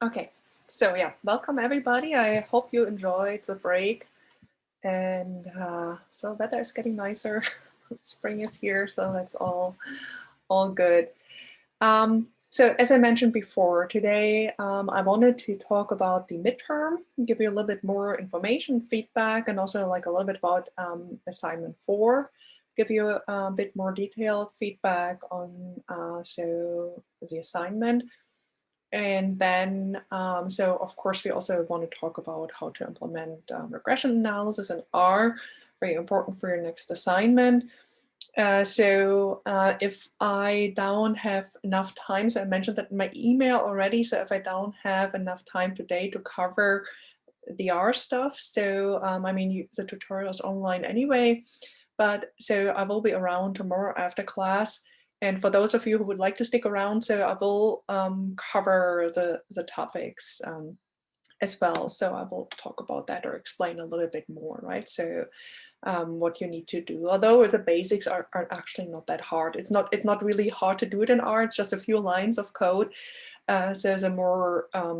Okay, so yeah, welcome everybody. I hope you enjoyed the break. And so weather is getting nicer. Spring is here, so that's all good. So as I mentioned before, today I wanted to talk about the midterm, give you a little bit more information, feedback, and also like a little bit about assignment 4, give you a bit more detailed feedback on so the assignment. And then, so of course, we also want to talk about how to implement regression analysis in R, very important for your next assignment. If I don't have enough time, so I mentioned that in my email already, so if I don't have enough time today to cover the R stuff, so I mean, the tutorial is online anyway, but so I will be around tomorrow after class. And for those of you who would like to stick around, so I will cover the topics as well. So I will talk about that or explain a little bit more, right? So what you need to do. Although the basics are actually not that hard. It's not really hard to do it in R. It's just a few lines of code. So the more I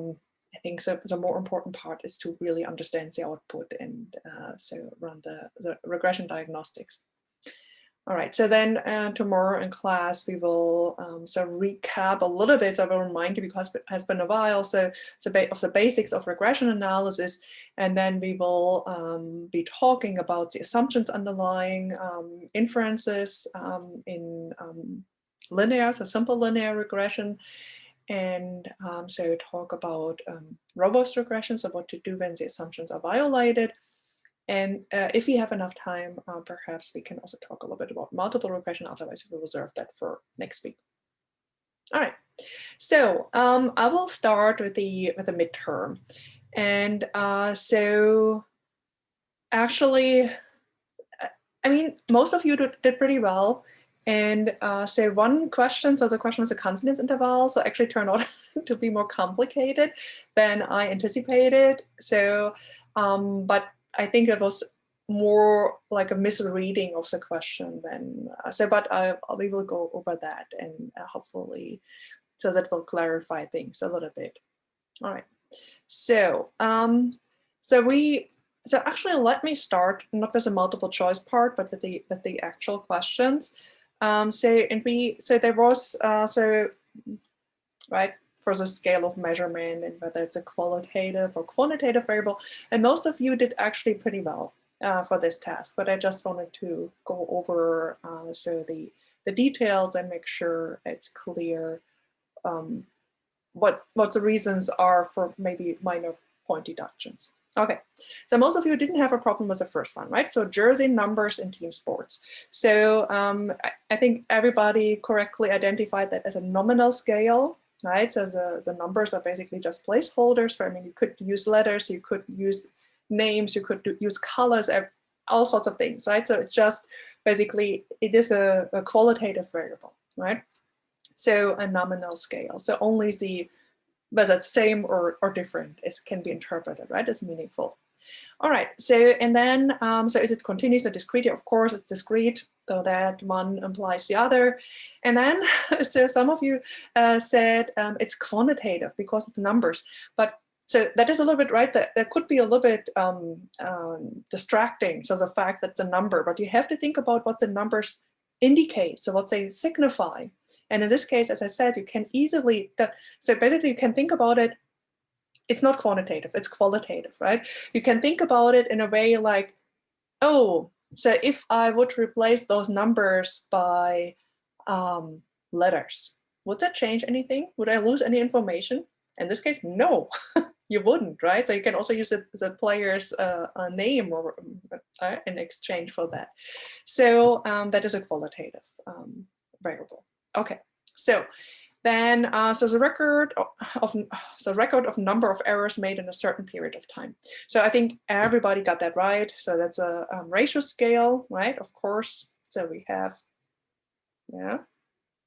think the more important part is to really understand the output and so run the regression diagnostics. All right, so then tomorrow in class we will so recap a little bit. So I will remind you because it has been a while. So of the basics of regression analysis, and then we will be talking about the assumptions underlying inferences in linear, so simple linear regression, and so talk about robust regression, so what to do when the assumptions are violated. And if we have enough time, perhaps we can also talk a little bit about multiple regression. Otherwise, we'll reserve that for next week. All right. So I will start with the midterm, and so actually, I mean, most of you did pretty well. And so one question, so the question was a confidence interval, so actually turned out to be more complicated than I anticipated. So, but I think it was more like a misreading of the question than, but we will go over that and hopefully, so that will clarify things a little bit. All right, so, so actually let me start not with the multiple choice part, but with the actual questions. So there was, right, for the scale of measurement and whether it's a qualitative or quantitative variable. And most of you did actually pretty well for this task, but I just wanted to go over so the details and make sure it's clear what the reasons are for maybe minor point deductions. Okay, so most of you didn't have a problem with the first one, right? So jersey numbers in team sports. So I think everybody correctly identified that as a nominal scale, right? So the numbers are basically just placeholders for, I mean, you could use letters, you could use names, you could use colors, all sorts of things, right? So it's just basically, it is a qualitative variable, right? So a nominal scale. So only whether it's same or different can be interpreted, right, as meaningful. All right, so and then, so is it continuous or discrete? Of course, it's discrete, so that one implies the other. And then, so some of you said it's quantitative because it's numbers, but so that is a little bit right. That could be a little bit distracting. So the fact that it's a number, but you have to think about what the numbers indicate, so what they signify. And in this case, as I said, you can easily, so basically you can think about it, it's not quantitative, it's qualitative, right? You can think about it in a way like, oh, so if I would replace those numbers by letters, would that change anything? Would I lose any information? In this case, no, you wouldn't, right? So you can also use the player's name or in exchange for that. So that is a qualitative variable. Okay, so then so the record of number of errors made in a certain period of time. So I think everybody got that right. So that's a ratio scale, right? Of course. So we have, yeah.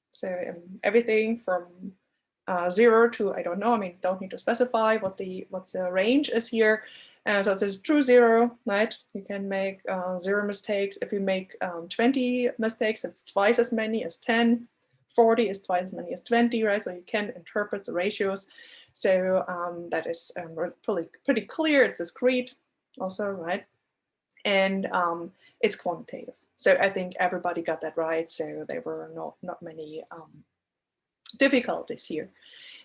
So everything from 0 to, I don't know, I mean, don't need to specify what the range is here. So it says true 0, right? You can make 0 mistakes. If you make 20 mistakes, it's twice as many as 10. 40 is twice as many as 20, right? So you can interpret the ratios. So that is pretty clear. It's discrete also, right? And it's quantitative. So I think everybody got that right. So there were not many difficulties here.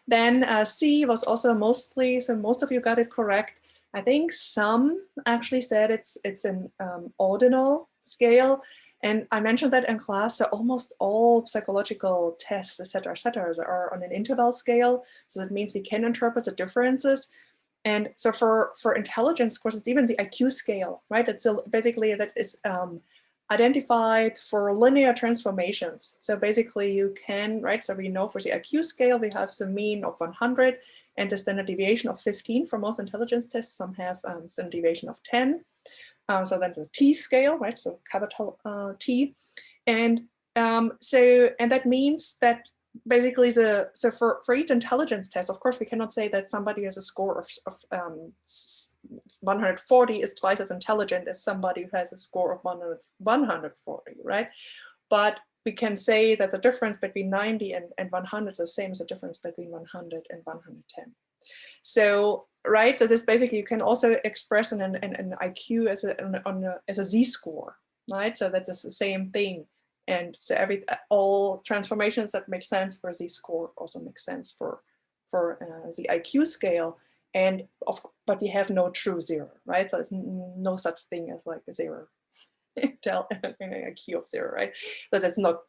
Then C was also mostly, so most of you got it correct. I think some actually said it's an ordinal scale. And I mentioned that in class, so almost all psychological tests, et cetera, are on an interval scale. So that means we can interpret the differences. And so for intelligence courses, even the IQ scale, right? It's basically that is identified for linear transformations. So basically you can, right? So we know for the IQ scale, we have the mean of 100 and the standard deviation of 15 for most intelligence tests. Some have standard deviation of 10. So that's a T scale, right? So capital T. And and that means that basically so for each intelligence test, of course, we cannot say that somebody has a score of 140 is twice as intelligent as somebody who has a score of 140, right? But we can say that the difference between 90 and 100 is the same as the difference between 100 and 110. So, right, so this basically you can also express an IQ as a Z-score, right? So that's the same thing. And so all transformations that make sense for Z-score also make sense for the IQ scale. But we have no true zero, right? So there's no such thing as like a zero IQ of zero, right? So that's not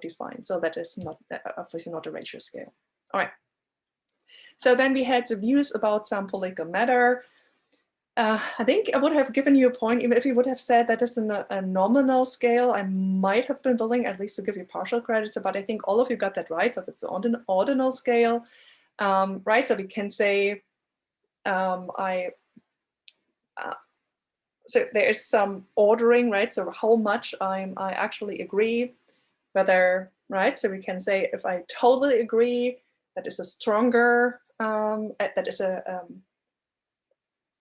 defined. So that is not obviously not a ratio scale. All right. So then we had the views about some political matter. I think I would have given you a point, even if you would have said that is a nominal scale, I might have been willing at least to give you partial credits, but I think all of you got that right. So it's an ordinal scale, right? So we can say, so there is some ordering, right? So how much I actually agree, whether, right? So we can say if I totally agree, that is a stronger, that is a,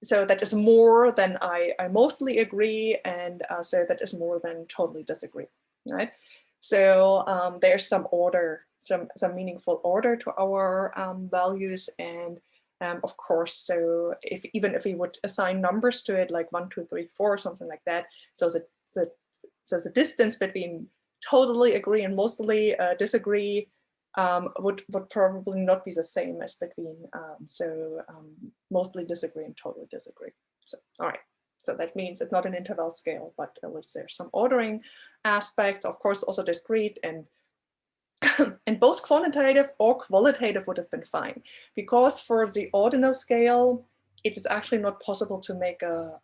so that is more than I mostly agree, and so that is more than totally disagree, right? So there's some order, some meaningful order to our values, and of course, so even if we would assign numbers to it, like 1, 2, 3, 4, something like that, so the distance between totally agree and mostly disagree would probably not be the same as between mostly disagree and totally disagree. So, all right. So that means it's not an interval scale, but at least there's some ordering aspects, of course, also discrete, and and both quantitative or qualitative would have been fine, because for the ordinal scale, it is actually not possible to make a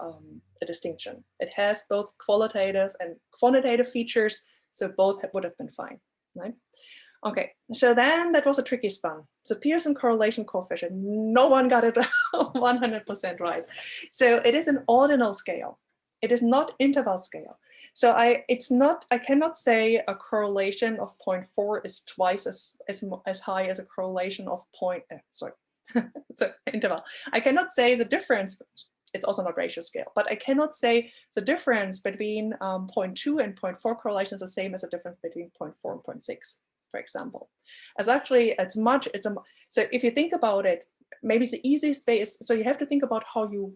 distinction. It has both qualitative and quantitative features, so both would have been fine, right? Okay, so then that was a tricky spun. So Pearson correlation coefficient, no one got it 100% right. So it is an ordinal scale. It is not interval scale. So I cannot say a correlation of 0.4 is twice as high as a correlation of so interval. I cannot say the difference, it's also not ratio scale, but I cannot say the difference between 0.2 and 0.4 correlation is the same as the difference between 0.4 and 0.6. For example, as actually so if you think about it, maybe the easiest way is, so you have to think about how you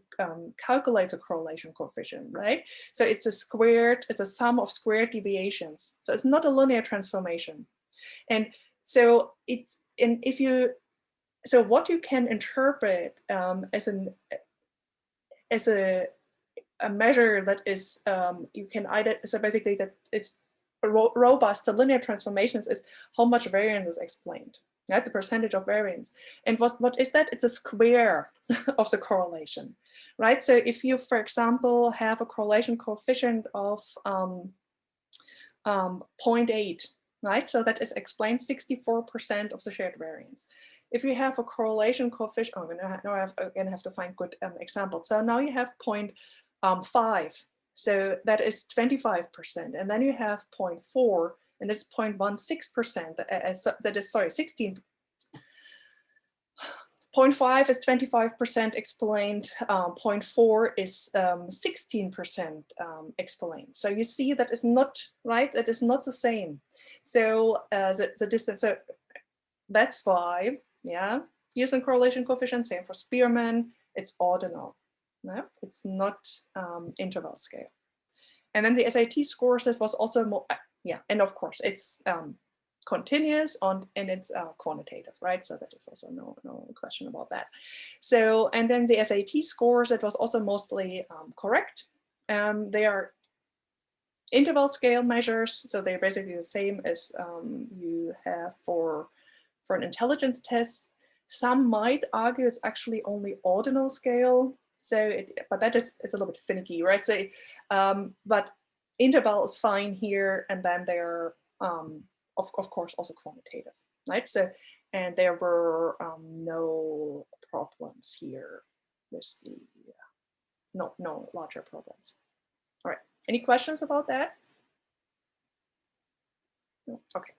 calculate a correlation coefficient, right? So it's a sum of squared deviations. So it's not a linear transformation. And so so what you can interpret as a measure that is, you can either, so basically that is robust to linear transformations is how much variance is explained. That's a percentage of variance. And what is that? It's a square of the correlation, right? So if you, for example, have a correlation coefficient of 0.8, right? So that is explains 64% of the shared variance. If you have a correlation coefficient, I'm gonna have to find good examples. So now you have 0.5. So that is 25%, and then you have 0.4, and that's 0.16%. That is, sorry, 16. 0.5 is 25% explained. 0.4 is 16% explained. So you see that is not right. That is not the same. So the distance. So that's why, yeah. Pearson correlation coefficient, same for Spearman, it's ordinal. No, it's not interval scale. And then the SAT scores, this was also more, yeah, and of course it's continuous and it's quantitative, right? So that is also no question about that. So, and then the SAT scores, it was also mostly correct. They are interval scale measures, so they're basically the same as you have for an intelligence test. Some might argue it's actually only ordinal scale, so but that is, it's a little bit finicky, right? So, but interval is fine here, and then they're of course also quantitative, right? So, and there were no problems here with the no larger problems. All right, any questions about that? No? Okay.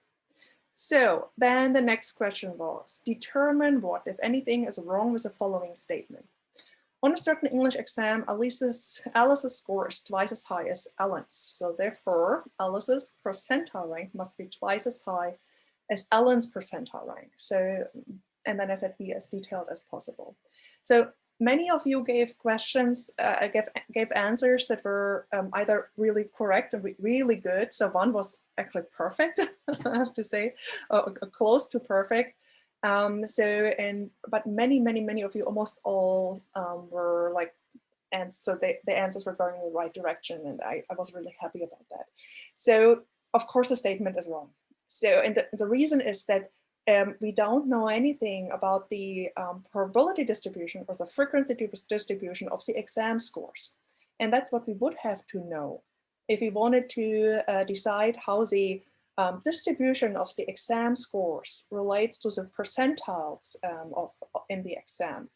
So then the next question was, determine what, if anything, is wrong with the following statement. On a certain English exam, Alice's score is twice as high as Ellen's. So therefore, Alice's percentile rank must be twice as high as Ellen's percentile rank. So, and then I said be as detailed as possible. So many of you gave questions, gave answers that were either really correct and really good. So one was actually perfect, I have to say, close to perfect. But many of you, almost all, were like, and so the answers were going in the right direction, and I was really happy about that. So of course the statement is wrong. So, and the reason is that we don't know anything about the probability distribution or the frequency distribution of the exam scores. And that's what we would have to know if we wanted to decide how the distribution of the exam scores relates to the percentiles in the exam.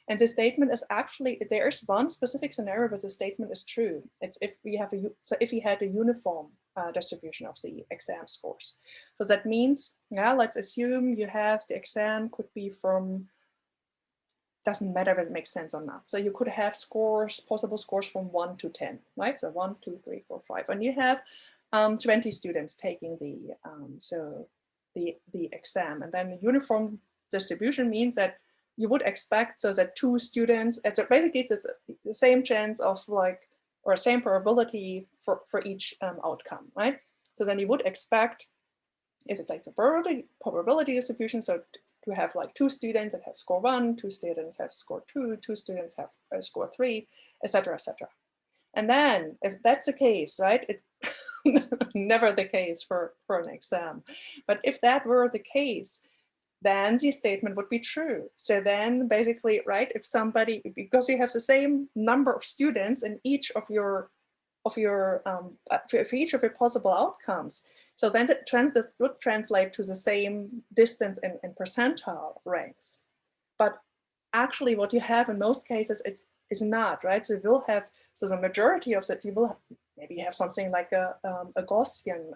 And the statement is actually, there is one specific scenario where the statement is true. It's if we have if we had a uniform distribution of the exam scores. So that means, yeah, let's assume you have the exam could be from, doesn't matter if it makes sense or not. So you could have scores, possible scores from 1 to 10, right? So 1, 2, 3, 4, 5, and you have 20 students taking the exam, and then the uniform distribution means that you would expect so that 2 students, so basically it's the same chance of like, or same probability for each outcome, right? So then you would expect, if it's like the probability distribution, so to have like 2 students that have score 1, 2 students have score 2, 2 students have score 3, etc., etc. And then if that's the case, right, it's never the case for an exam. But if that were the case, then the statement would be true. So then basically, right, if somebody, because you have the same number of students in each of your, for each of your possible outcomes, so then this would translate to the same distance in percentile ranks. But actually what you have in most cases is not, right? So you will have, so the majority of that, you will have, maybe you have something like a Gaussian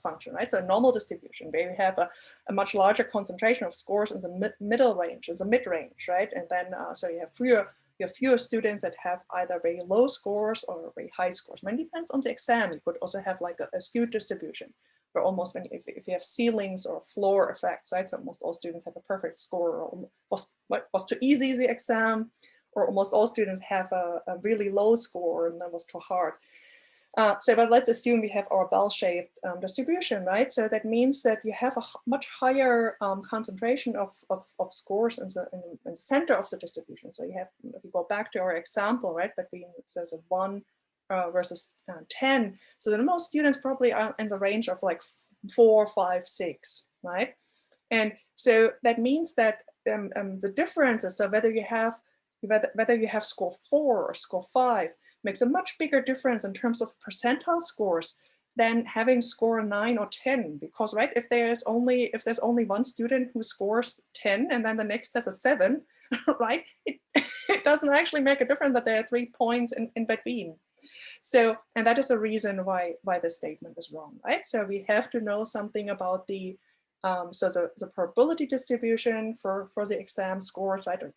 function, right? So a normal distribution where you have a much larger concentration of scores in the middle range, in the mid range, right? And then so you have fewer students that have either very low scores or very high scores. I mean, it depends on the exam. You could also have like a skewed distribution where almost if you have ceilings or floor effects, right? So almost all students have a perfect score, or was too easy the exam, or almost all students have a really low score and that was too hard. But let's assume we have our bell-shaped distribution, right? So that means that you have a much higher concentration of scores in the center of the distribution. So you have, if you go back to our example, right, between, so the 1 versus 10. So then most students probably are in the range of like 4, 5, 6, right? And so that means that the differences, so whether you have score 4 or score 5, makes a much bigger difference in terms of percentile scores than having score 9 or 10, because right, if there's only one student who scores 10 and then the next has a 7, right, it doesn't actually make a difference that there are 3 points in between. So, and that is the reason why this statement is wrong, right? So we have to know something about the the probability distribution for the exam scores, right? Or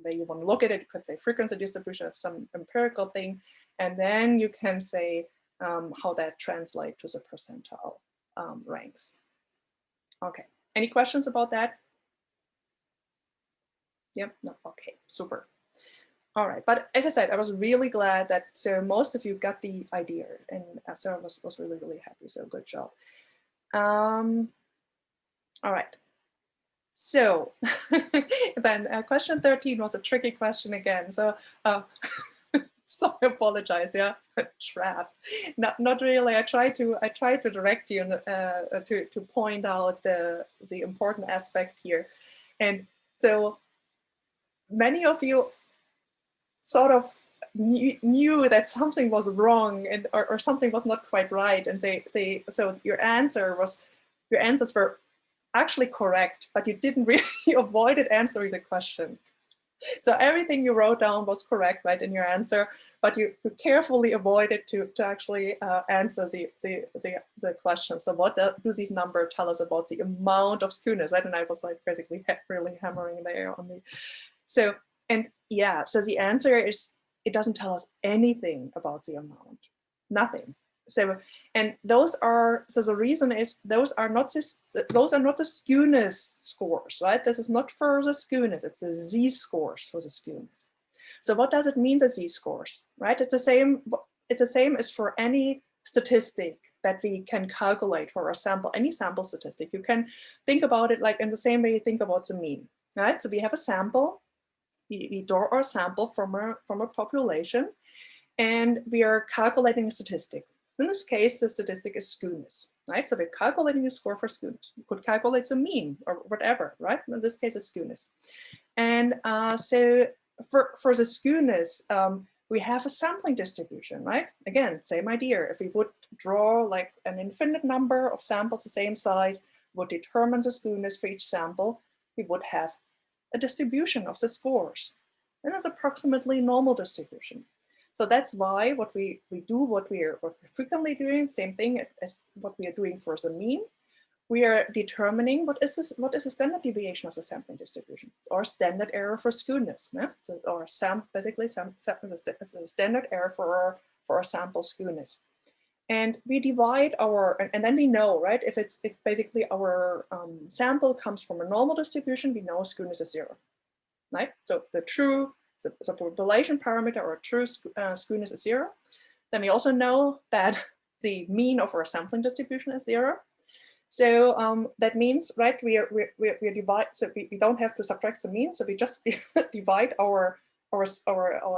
way you want to look at it, you could say frequency distribution of some empirical thing, and then you can say how that translates to the percentile ranks. Okay, any questions about that? Yep, no, okay, super. All right, but as I said, I was really glad that so most of you got the idea, and so I was really, really happy, so good job. All right, so then question 13 was a tricky question again, so so I apologize, yeah, trapped. Not really. I try to direct you to point out the important aspect here, and so many of you sort of knew that something was wrong and or something was not quite right, and so your answers were actually correct, but you didn't really avoided answering the question. So everything you wrote down was correct, right, in your answer, but you carefully avoided to actually answer the question. So what do these numbers tell us about the amount of schooners, right? And I was like basically really hammering there on the, so, and yeah, so the answer is, it doesn't tell us anything about the amount, nothing. So, and those are, so the reason is those are not the skewness scores, right? This is not for the skewness, it's the z-scores for the skewness. So what does it mean, the z-scores, right? It's the same as for any statistic that we can calculate for a sample, any sample statistic. You can think about it like in the same way you think about the mean, right? So we have a sample, we draw our sample from a population, and we are calculating a statistic. In this case, the statistic is skewness, right? So we're calculating a score for skewness. You could calculate the mean or whatever, right? In this case, it's skewness. And so for the skewness, we have a sampling distribution, right? Again, same idea. If we would draw like an infinite number of samples the same size, would determine the skewness for each sample, we would have a distribution of the scores. And that's approximately normal distribution. So that's why what we do, what we're frequently doing, same thing as what we are doing for the mean, we are determining what is the standard deviation of the sampling distribution. It's our standard error for skewness. Yeah? So our basically the standard error for our sample skewness. And we divide our, and then we know, right, if basically our sample comes from a normal distribution, we know skewness is 0, right? So the population parameter or true skewness is 0. Then we also know that the mean of our sampling distribution is 0. So that means, right, we divide, so we don't have to subtract the mean, so we just divide our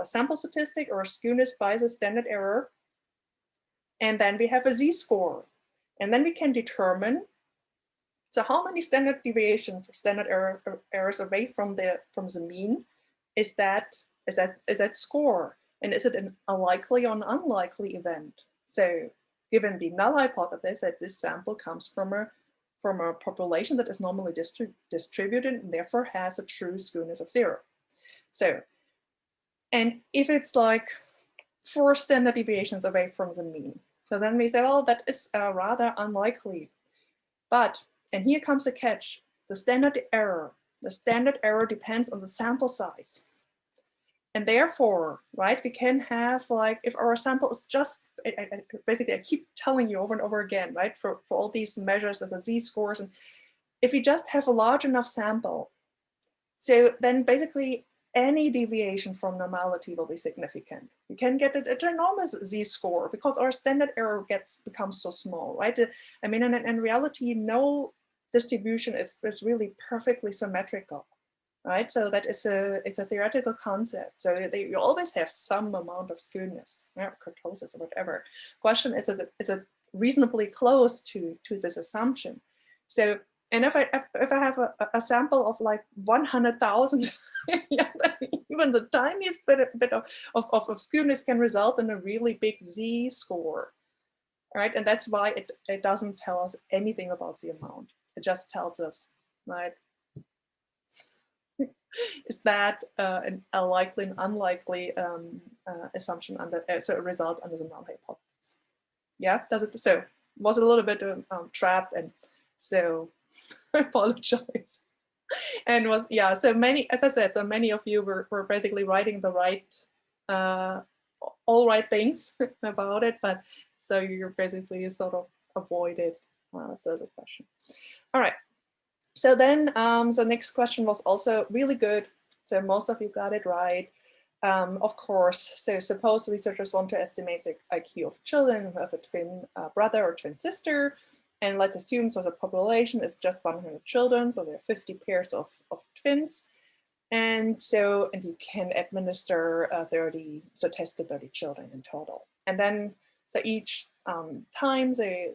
sample statistic or skewness by the standard error, and then we have a z-score, and then we can determine, so how many standard deviations or standard errors away from the mean is that score, and is it a likely or an unlikely event? So given the null hypothesis that this sample comes from a population that is normally distributed and therefore has a true skewness of 0. So, and if it's like 4 standard deviations away from the mean, so then we say, well, that is rather unlikely. But, and here comes the catch, the standard error depends on the sample size. And therefore, right, we can have like, if our sample is just, basically I keep telling you over and over again, right, for all these measures as a z-scores, and if we just have a large enough sample, so then basically any deviation from normality will be significant. We can get a ginormous z-score because our standard error becomes so small, right? I mean, in reality, no distribution is really perfectly symmetrical. Right, so that is it's a theoretical concept. So you always have some amount of skewness, yeah, kurtosis or whatever. Question is it reasonably close to this assumption? So, and if I have a sample of like 100,000, yeah, even the tiniest bit of skewness can result in a really big z-score, right? And that's why it doesn't tell us anything about the amount. It just tells us, right? Is that a likely and unlikely assumption under so a result under the null hypothesis? Yeah, does it? So was it a little bit trapped, and so I apologize. And was, yeah, so many, as I said, so many of you were basically writing the right all right things about it, but so you're basically sort of avoided so the question. All right. So then, so next question was also really good. So most of you got it right. Of course, so suppose researchers want to estimate the IQ of children who have a twin brother or twin sister, and let's assume so the population is just 100 children, so there are 50 pairs of twins. And you can administer 30, so test to 30 children in total. And then, so each time they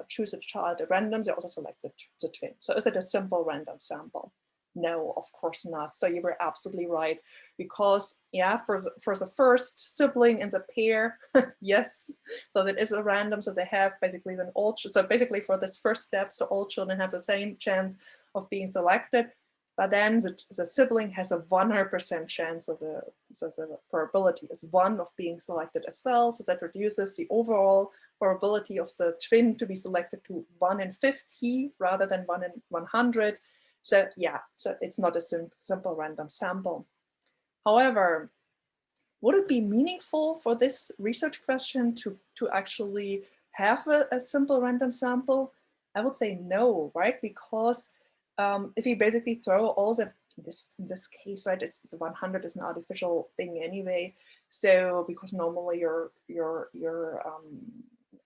choose a child at random, they also select the twin. So is it a simple random sample? No, of course not. So you were absolutely right, because yeah, for the first sibling in the pair, yes, so that is a random. So they have basically then so basically for this first step, so all children have the same chance of being selected. But then the sibling has a 100% chance, so the probability is 1 of being selected as well. So that reduces the overall probability of the twin to be selected to 1 in 50 rather than 1 in 100. So yeah, so it's not a simple random sample. However, would it be meaningful for this research question to actually have a simple random sample? I would say no, right? Because if you basically throw all the, in this case, right, it's 100 is an artificial thing anyway. So because normally you're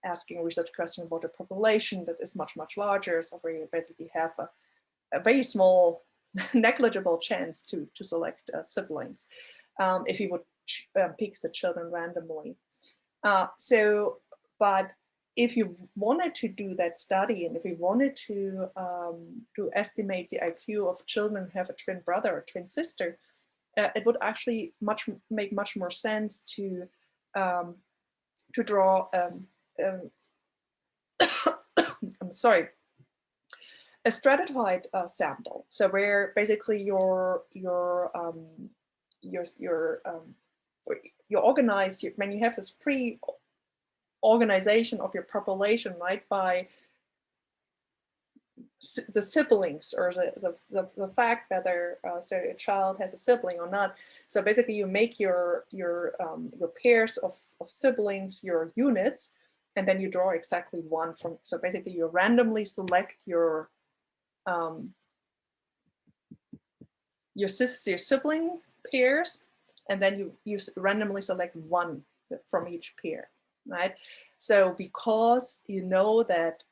asking a research question about a population that is much, much larger. So where you basically have a very small, negligible chance to select siblings if you would pick the children randomly. But if you wanted to do that study, and if you wanted to estimate the IQ of children who have a twin brother or twin sister, it would actually make much more sense to draw I'm sorry, a stratified sample. So where basically you organize when you have this pre-organization of your population, right, by the siblings or the fact whether so a child has a sibling or not. So basically you make your pairs of siblings your units, and then you draw exactly 1 from, so basically you randomly select your sibling pairs, and then you randomly select 1 from each pair, right? So because you know that,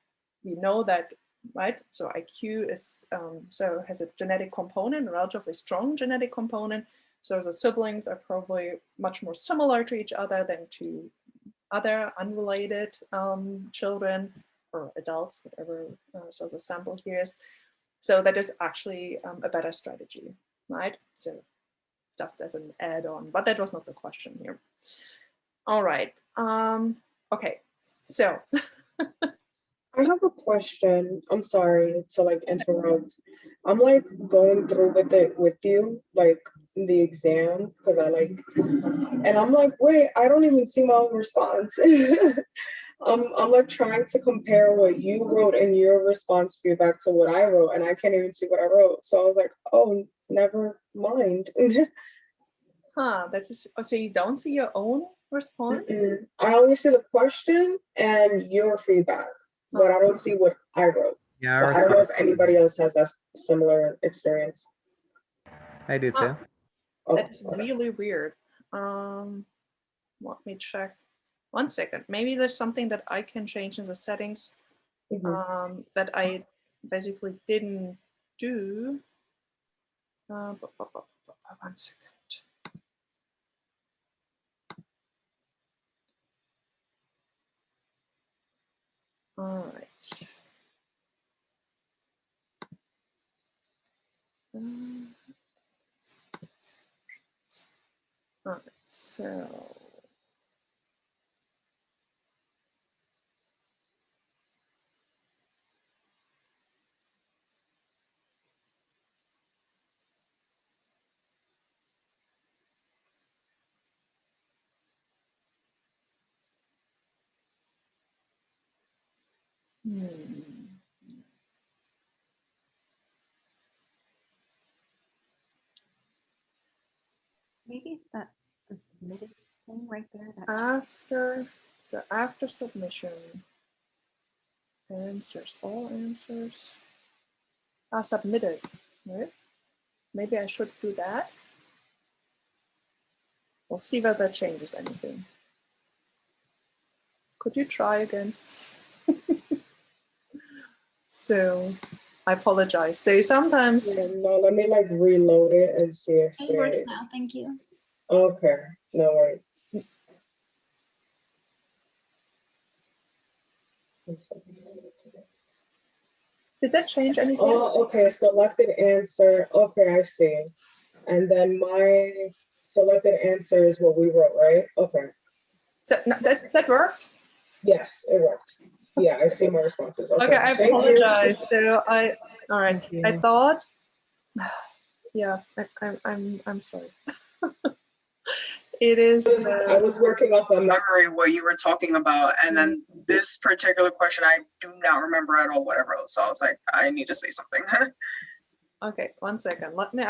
right? So IQ is so has a genetic component, a relatively strong genetic component. So the siblings are probably much more similar to each other than to other unrelated children or adults, whatever. So the sample here is. So that is actually a better strategy, right? So just as an add-on, but that was not the question here. All right. Okay. So I have a question. I'm sorry to like interrupt. I'm like going through with it with you, like the exam, because I like, and I'm like, wait, I don't even see my own response. I'm like trying to compare what you wrote in your response feedback to what I wrote, and I can't even see what I wrote. So I was like, oh, never mind. that is, so you don't see your own response? I only see the question and your feedback, but I don't see what I wrote. Yeah, So I don't know if anybody else has that similar experience. I do too. That is really weird. Let me check. 1 second. Maybe there's something that I can change in the settings that I basically didn't do. 1 second. All right. All right, so maybe it's that the submitted thing right there. after submission, answers, all answers are submitted, right? Maybe I should do that. We'll see whether that changes anything. Could you try again? So I apologize. So sometimes, Yeah, no, let me like reload it and see if It works it, now, thank you. okay, no worries. did that change anything? Oh, okay, selected answer, okay, I see. And then my selected answer is what we wrote, right? Okay, So no, that worked? yes, it worked. Yeah, I see my responses, Okay, okay, I thank you. apologize. So all right, Thank I you. thought, yeah, I'm sorry. It is. I was working off of memory what you were talking about, and then this particular question I do not remember at all what I wrote. So I was like, I need to say something. Okay, 1 second. Let me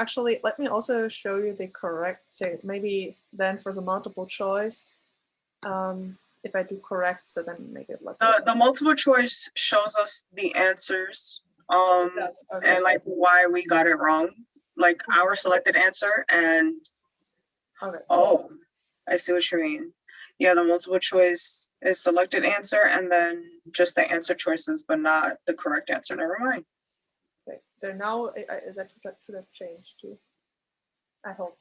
also show you the correct. So maybe then for the multiple choice, if I do correct, so then make it let's. The multiple choice shows us the answers, Okay. and like why we got it wrong, like our selected answer, and Okay. oh, I see what you mean. Yeah, the multiple choice is selected answer, and then just the answer choices, but not the correct answer. Never mind. Okay. So now that should have changed too. I hope.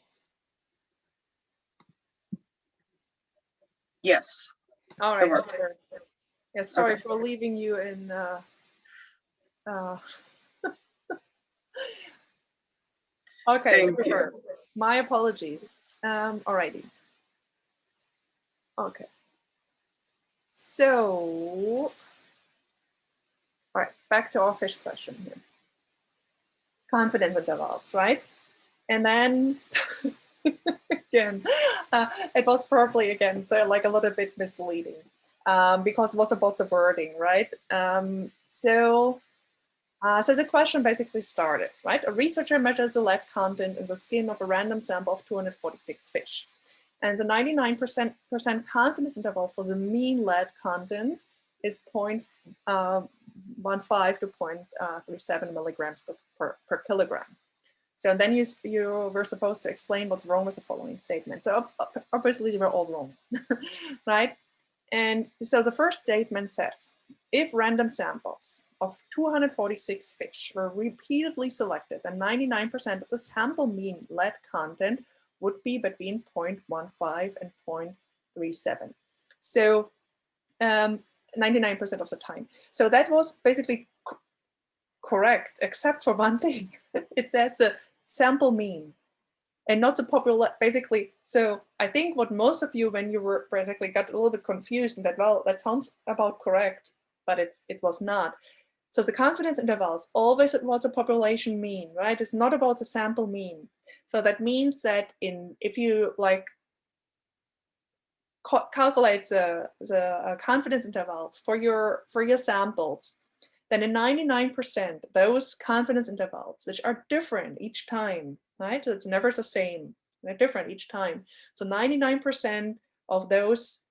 Yes. All right. worked. So, yeah, sorry Okay. for leaving you in. Okay, Thank you. super. My apologies. Alrighty. Okay. So, all right, back to our fish question here. Confidence intervals, right? And then again, it was probably again, so like a little bit misleading because it was about the wording, right? So the question basically started, right? A researcher measured the lead content in the skin of a random sample of 246 fish. And the 99% confidence interval for the mean lead content is 0.15 to 0.37 milligrams per kilogram. So then you were supposed to explain what's wrong with the following statement. So obviously they were all wrong, right? And so the first statement says, if random samples of 246 fish were repeatedly selected, then 99% of the sample mean lead content would be between 0.15 and 0.37. So 99% of the time. So that was basically correct, except for one thing. It says a sample mean and not the popular, basically. So I think what most of you, when you were basically got a little bit confused and that, well, that sounds about correct, but it was not. So the confidence intervals, always it was a population mean, right? It's not about the sample mean. So that means that if you like calculate the confidence intervals for your samples, then in 99%, those confidence intervals, which are different each time, right? So it's never the same, they're different each time. So 99% of those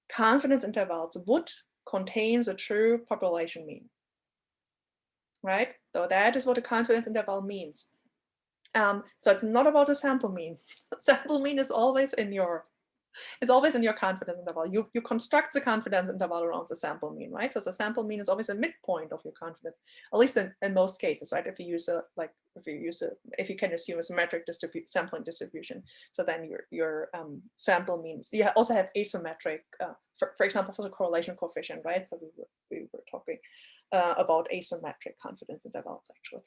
confidence intervals would contain the true population mean, right? So that is what a confidence interval means. So it's not about the sample mean. Sample mean is always in your confidence interval. You construct the confidence interval around the sample mean, right? So the sample mean is always a midpoint of your confidence, at least in most cases, right? If you use if you can assume a symmetric sampling distribution, so then your sample means. You also have asymmetric, for example, for the correlation coefficient, right? So we were talking about asymmetric confidence intervals actually.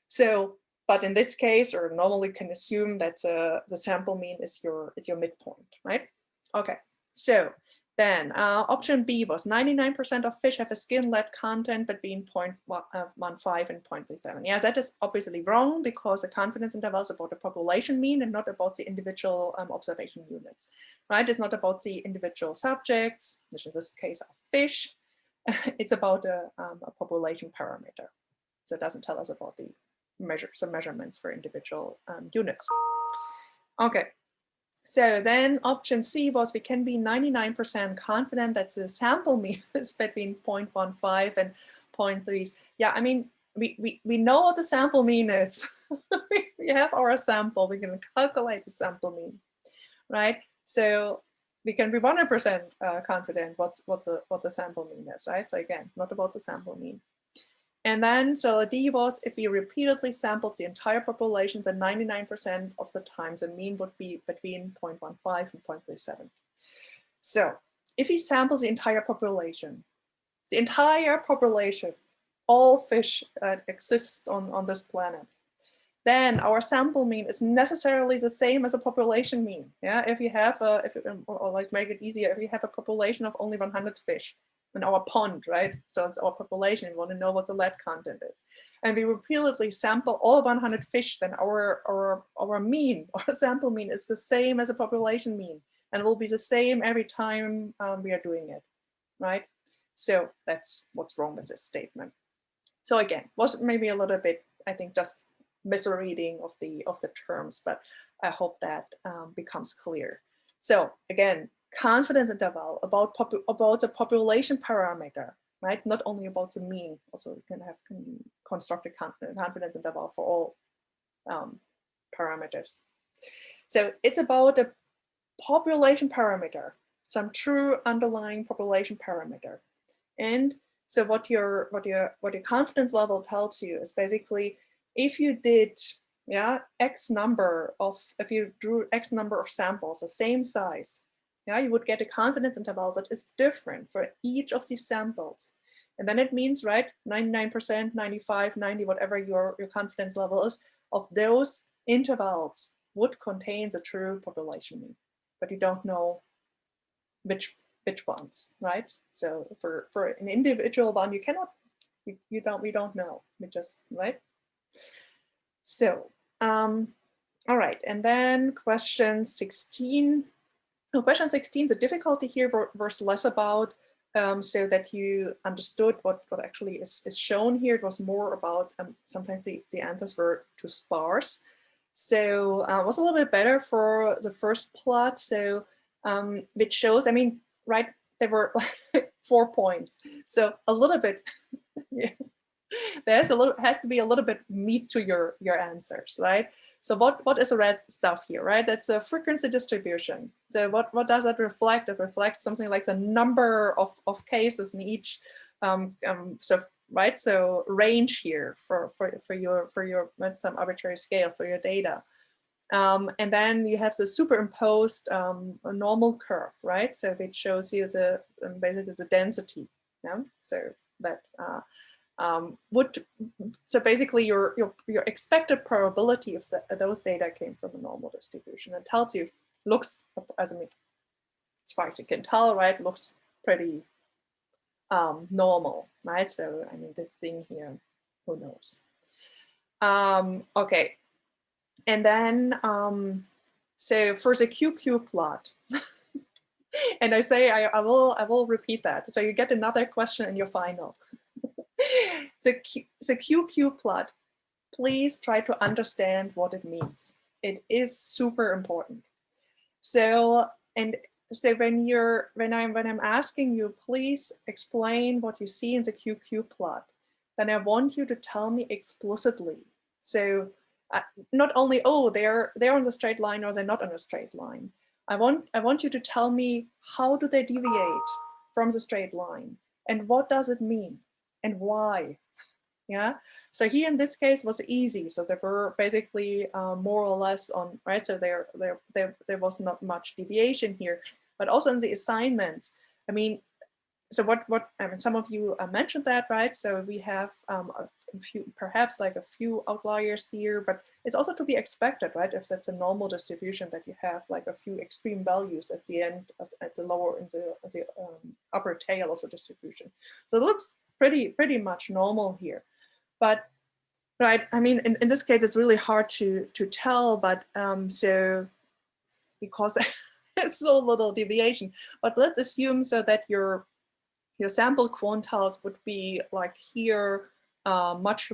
So, but in this case, or normally can assume that the sample mean is your midpoint, right? Okay, so then option B was 99% of fish have a skin lead content between 0.15 and 0.37. Yeah, that is obviously wrong because the confidence interval is about the population mean and not about the individual observation units, right? It's not about the individual subjects, which in this case are fish. It's about a population parameter. So it doesn't tell us about the measurements for individual units. Okay, so then option C was we can be 99% confident that the sample mean is between 0.15 and 0.3. Yeah, I mean, we know what the sample mean is. We have our sample, we can calculate the sample mean, right? So we can be 100% confident what the sample mean is, right? So again, not about the sample mean. And then, so D was if we repeatedly sampled the entire population, then 99% of the time the mean would be between 0.15 and 0.37. So if we sample the entire population, all fish that exist on this planet, then our sample mean is necessarily the same as a population mean. Yeah, if you have or like make it easier, if you have a population of only 100 fish in our pond, right? So it's our population. We want to know what the lead content is, and we repeatedly sample all 100 fish. Then our mean, our sample mean, is the same as a population mean, and will be the same every time we are doing it, right? So that's what's wrong with this statement. So again, was maybe a little bit, I think, just misreading of the terms, but I hope that becomes clear. So again, confidence interval about the population parameter, right? It's not only about the mean, also you can have constructed confidence interval for all parameters. So it's about the population parameter, some true underlying population parameter. And so what your confidence level tells you is basically, if you did if you drew X number of samples, the same size, you would get a confidence interval that is different for each of these samples. And then it means, right, 99%, 95, 90, whatever your confidence level is, of those intervals would contain the true population mean, but you don't know which ones, right? So for an individual one, you cannot, we don't know, we just, right? So, all right, and then question 16. So question 16, the difficulty here was less about so that you understood what actually is shown here. It was more about sometimes the answers were too sparse. So it was a little bit better for the first plot. So which shows, I mean, right, there were like 4 points. So a little bit, yeah. Has to be a little bit meat to your answers, right? So what is the red stuff here, right? That's a frequency distribution. So what does that reflect? It reflects something like the number of cases in each right? So range here for your some arbitrary scale for your data. And then you have the superimposed normal curve, right? So it shows you the basically the density. Yeah. So that so basically your expected probability of those data came from a normal distribution. It tells you, looks, as far as you can tell, right, looks pretty normal, right? So I mean, this thing here, who knows? Okay, and then so for the QQ plot, and I say I will repeat that. So you get another question in your final. The QQ plot, please try to understand what it means. It is super important. So, and so when I'm asking you, please explain what you see in the QQ plot, then I want you to tell me explicitly. So not only, oh, they're on the straight line or they're not on a straight line. I want you to tell me, how do they deviate from the straight line, and what does it mean and why? Yeah, so here in this case was easy. So they were basically more or less on, right? So there was not much deviation here, but also in the assignments. I mean, so what I mean, some of you mentioned that, right? So we have a few, perhaps like a few outliers here, but it's also to be expected, right? If that's a normal distribution, that you have like a few extreme values at the end, at the lower, in the upper tail of the distribution. So it looks pretty much normal here. But, right, I mean, in this case, it's really hard to tell, but so because there's so little deviation, but let's assume so that your sample quantiles would be like here, much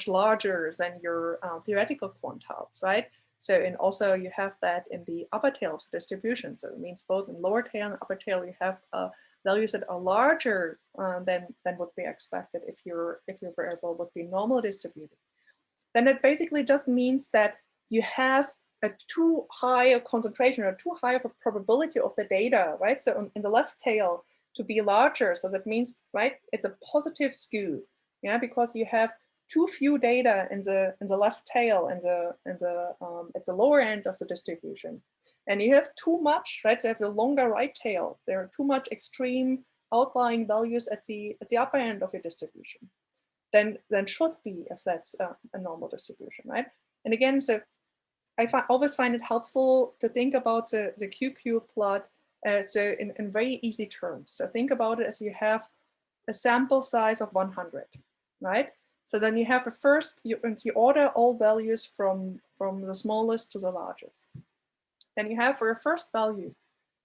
larger than your theoretical quantiles, right? So, and also you have that in the upper tail of the distribution. So it means both in lower tail and upper tail, you have values that are larger than would be expected if your variable would be normal distributed. Then it basically just means that you have a too high a concentration or too high of a probability of the data, right? So in the left tail to be larger. So that means, right, it's a positive skew, yeah, because you have too few data in the left tail and at the lower end of the distribution, and you have too much, right? So you have a longer right tail. There are too much extreme outlying values at the upper end of your distribution. Then should be if that's a normal distribution, right? And again, so I always find it helpful to think about the QQ plot so in very easy terms. So think about it as you have a sample size of 100, right? So then you have a first, you order all values from the smallest to the largest. Then you have for your first value,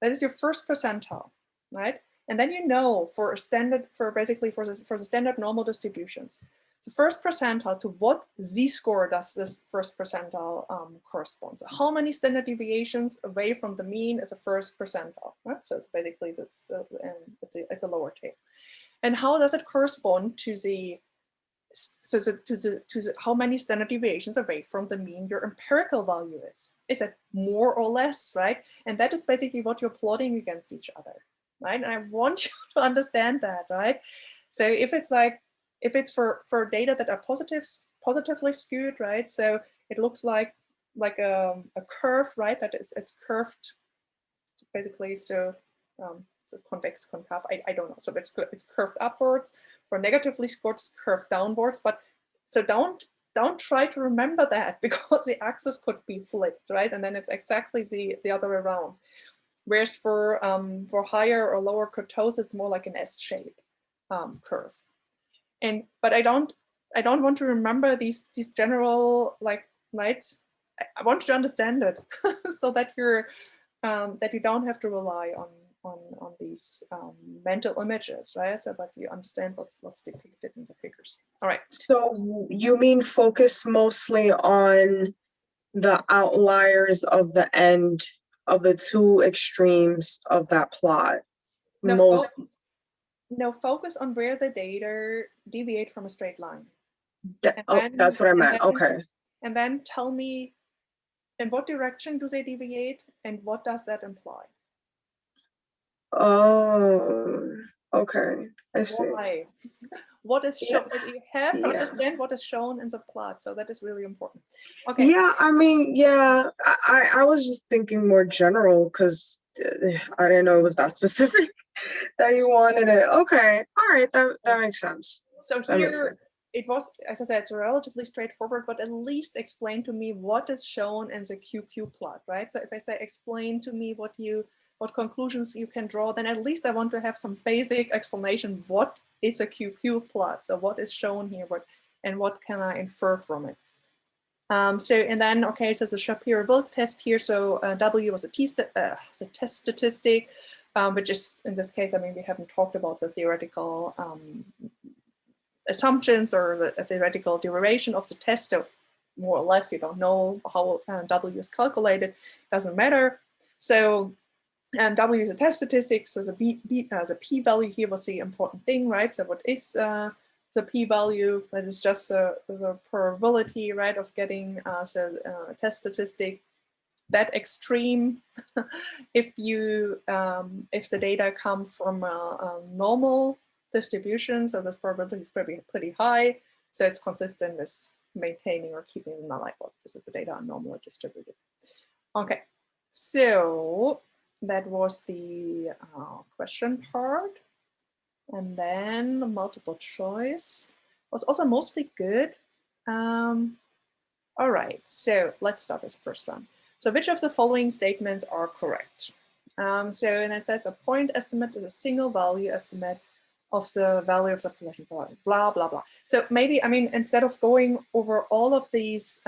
that is your first percentile, right? And then you know for a standard, for the standard normal distributions, the first percentile, to what z-score does this first percentile correspond? So how many standard deviations away from the mean is a first percentile? Right? So it's basically this, it's a lower tail. And how does it correspond to the how many standard deviations away from the mean your empirical value is? Is it more or less, right? And that is basically what you're plotting against each other, right? And I want you to understand that, right? So if it's for data that are positively skewed, right? So it looks like a curve, right? It's curved basically. So convex, concave, I don't know. So it's curved upwards. For negatively scored, it's curved downwards. But so don't try to remember that, because the axis could be flipped, right? And then it's exactly the other way around. Whereas for higher or lower kurtosis, it's more like an S-shape curve. But I don't want to remember these general, like, right? I want you to understand it so that you don't have to rely on these mental images, right? So, but you understand what's depicted in the figures. All right. So you mean focus mostly on the outliers of the end of the two extremes of that plot? No, focus on where the data deviate from a straight line. That's what I meant. Okay. And then tell me, in what direction do they deviate, and what does that imply? Oh, okay. I see. Why? What is shown? Yeah. You have to understand what is shown in the plot. So that is really important. Okay. Yeah, I mean, yeah, I was just thinking more general, because I didn't know it was that specific that you wanted it. Okay. All right. That makes sense. So here it was, as I said, it's relatively straightforward, but at least explain to me what is shown in the QQ plot, right? So if I say explain to me what conclusions you can draw, then at least I want to have some basic explanation. What is a QQ plot? So what is shown here, and what can I infer from it? And then, okay, so the Shapiro-Wilk test here. So W was a test statistic, which is, in this case, I mean, we haven't talked about the theoretical assumptions or the theoretical duration of the test. So more or less, you don't know how W is calculated, doesn't matter. So W is a test statistic, so the p-value here was the important thing, right? So what is the p-value? That is just the probability, right, of getting a test statistic. That extreme, if the data come from a normal distribution, so this probability is pretty high, so it's consistent with maintaining or keeping the null hypothesis. The data are normally distributed. Okay, so that was the question part. And then multiple choice was also mostly good. All right, so let's start with the first one. So which of the following statements are correct? And it says a point estimate is a single value estimate of the value of the population, blah, blah, blah. So maybe, I mean, instead of going over all of these,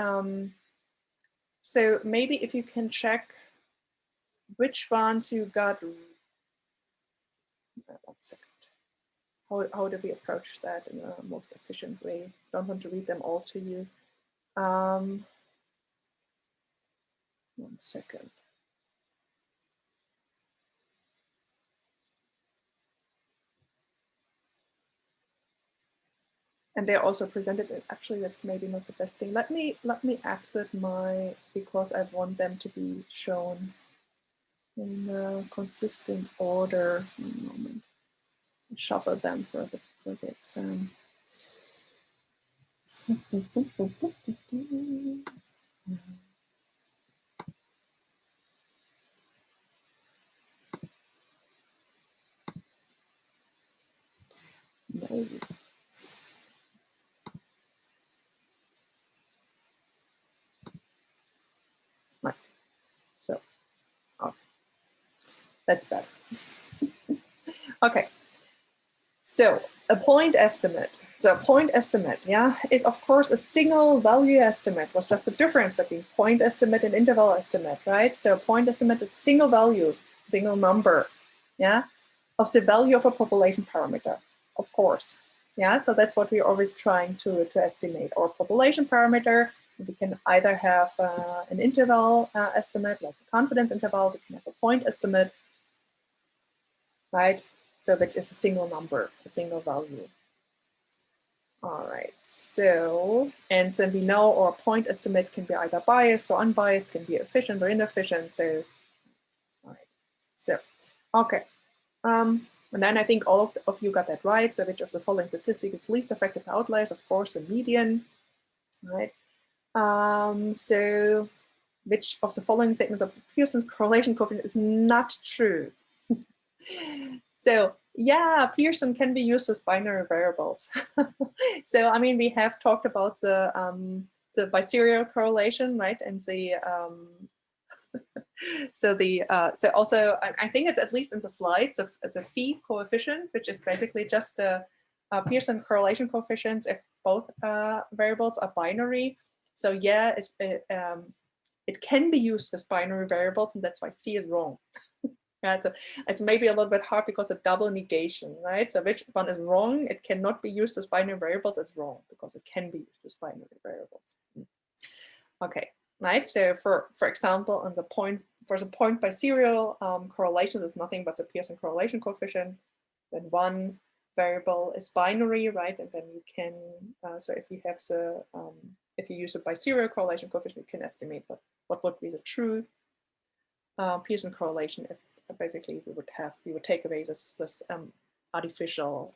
so maybe if you can check which ones you got. 1 second. How do we approach that in the most efficient way? Don't want to read them all to you. 1 second. And they're also presented, actually that's maybe not the best thing. Let me exit my, because I want them to be shown in a consistent order. One moment. Shuffle them for the exam. No. Right. So, oh, that's better. Okay. So a point estimate. So a point estimate, yeah, is of course a single value estimate. What's just the difference between point estimate and interval estimate, right? So a point estimate is single value, single number, yeah, of the value of a population parameter, of course. Yeah, so that's what we're always trying to estimate. Our population parameter, we can either have an interval estimate, like a confidence interval, we can have a point estimate, right? So which is a single number, a single value. All right, so, and then we know our point estimate can be either biased or unbiased, can be efficient or inefficient. So, all right, so, okay. And then I think all of you got that right. So which of the following statistic is least affected by outliers? Of course, the median, right? So which of the following statements of Pearson's correlation coefficient is not true? So yeah, Pearson can be used as binary variables. So I mean, we have talked about the biserial correlation, right? And the so also I think it's at least in the slides of as a phi coefficient, which is basically just the Pearson correlation coefficients if both variables are binary. So yeah, it can be used as binary variables, and that's why C is wrong. Yeah, it's maybe a little bit hard because of double negation, right? So which one is wrong? It cannot be used as binary variables as wrong because it can be used as binary variables. Okay, right. So for example, on the point biserial correlation, there's nothing but the Pearson correlation coefficient. Then one variable is binary, right? And then you can so if you have the if you use a biserial correlation coefficient, you can estimate what would be the true Pearson correlation if basically we would take away this artificial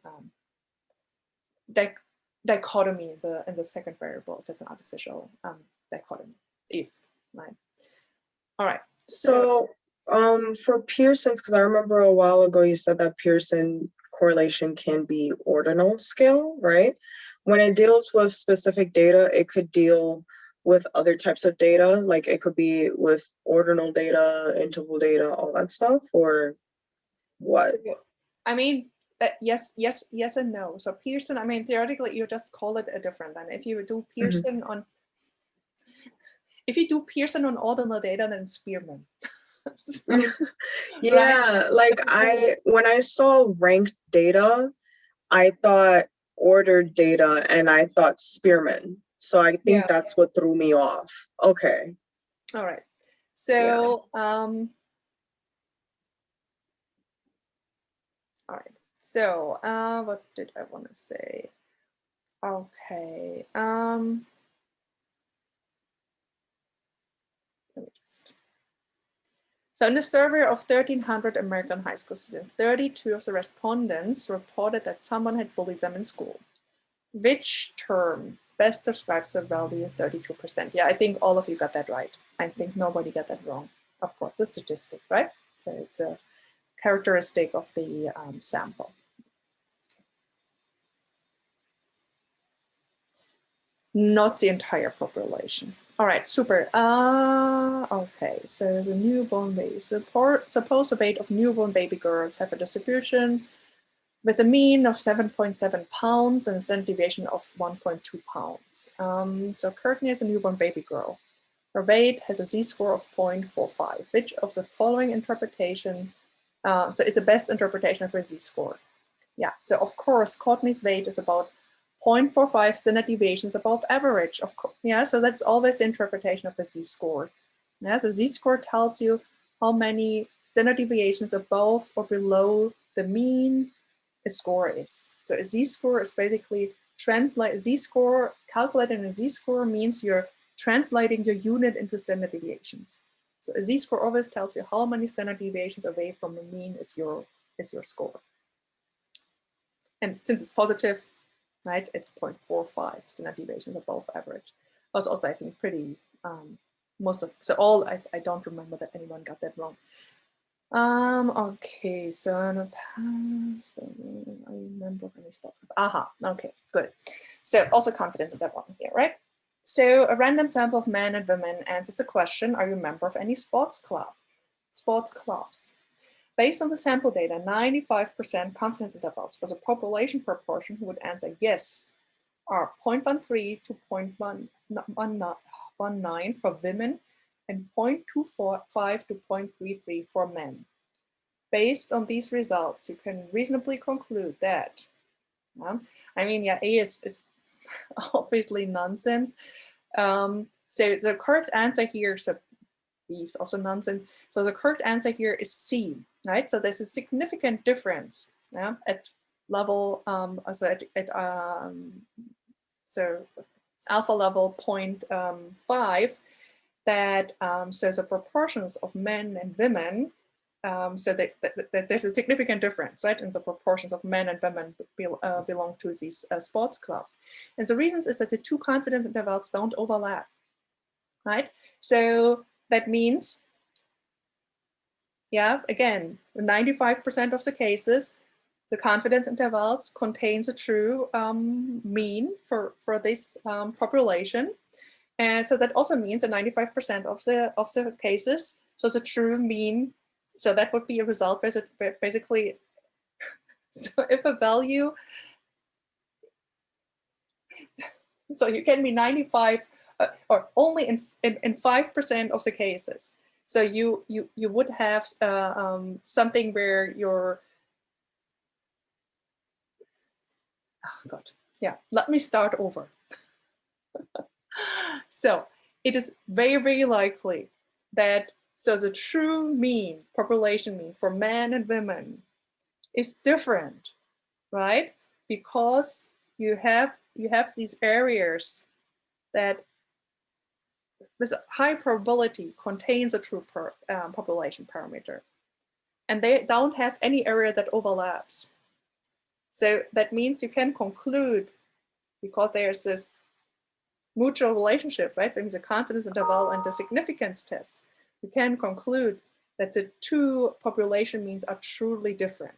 dichotomy in the second variable if it's an artificial dichotomy, if, right? All right. So for Pearson's, because I remember a while ago you said that Pearson correlation can be ordinal scale, right? When it deals with specific data, it could deal with other types of data, like it could be with ordinal data, interval data, all that stuff, or what? I mean, yes and no. So Pearson, I mean, theoretically, you just call it a different. And if you do Pearson on, if you do Pearson on ordinal data, then it's Spearman. So, yeah, right? like when I saw ranked data, I thought ordered data and I thought Spearman. So I think that's what threw me off. Okay. All right. So all right. So what did I want to say? Okay. Let me just. So in a survey of 1,300 American high school students, 32 of the respondents reported that someone had bullied them in school. Which term best describes the value of 32%? Yeah, I think all of you got that right. I think nobody got that wrong. Of course, the statistic, right? So it's a characteristic of the sample. Not the entire population. All right, super. Okay, so the newborn baby. Suppose a weight of newborn baby girls have a distribution with a mean of 7.7 pounds and a standard deviation of 1.2 pounds. So Courtney is a newborn baby girl. Her weight has a z-score of 0.45. Which of the following interpretation so is the best interpretation of her z-score? Yeah, so of course, Courtney's weight is about 0.45 standard deviations above average. Of course, yeah, so that's always the interpretation of the z-score. Yeah, the z-score tells you how many standard deviations above or below the mean a score is. So a z-score is basically translate z-score, calculating a z-score means you're translating your unit into standard deviations. So a z-score always tells you how many standard deviations away from the mean is your score. And since it's positive, right, it's 0.45 standard deviations above average. Was also, I think, pretty, I don't remember that anyone got that wrong. Okay, so in the past, I remember any spots. Aha, okay, good. So also confidence interval here, right? So a random sample of men and women answered the question, are you a member of any sports club? Sports clubs. Based on the sample data, 95% confidence intervals for the population proportion who would answer yes are 0.13 to 0.19 for women and 0.25 to 0.33 for men. Based on these results, you can reasonably conclude that, I mean, yeah, A is obviously nonsense. So the correct answer here, so B is also nonsense. So the correct answer here is C, right? So there's a significant difference at level, so alpha level 0.5 that so the proportions of men and women, so that there's a significant difference, right, in the proportions of men and women belong to these sports clubs. And the reasons is that the two confidence intervals don't overlap, right? So that means, yeah, again, 95% of the cases, the confidence intervals contains a true mean for this population. And so that also means that 95% of the cases, so the true mean, so that would be a result basically, so if a value, so you can be 95 or only in 5% of the cases. So you would have something where you're, oh God, yeah, let me start over. So it is very, very likely that, so the true mean, population mean for men and women is different, right? Because you have these areas that with high probability contains a true population parameter, and they don't have any area that overlaps. So that means you can conclude, because there's this mutual relationship, right, between the confidence interval and the significance test, you can conclude that the two population means are truly different.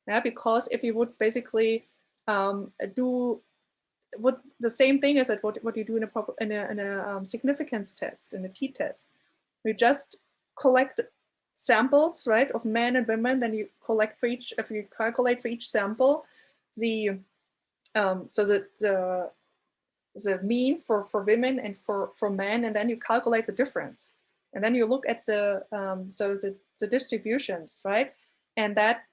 Yeah, because if you would basically do what the same thing is that what you do in a significance test, in a t-test, you just collect samples, right, of men and women. Then you collect for each, if you calculate for each sample the so the mean for women and for men, and then you calculate the difference, and then you look at the so the distributions, right, and that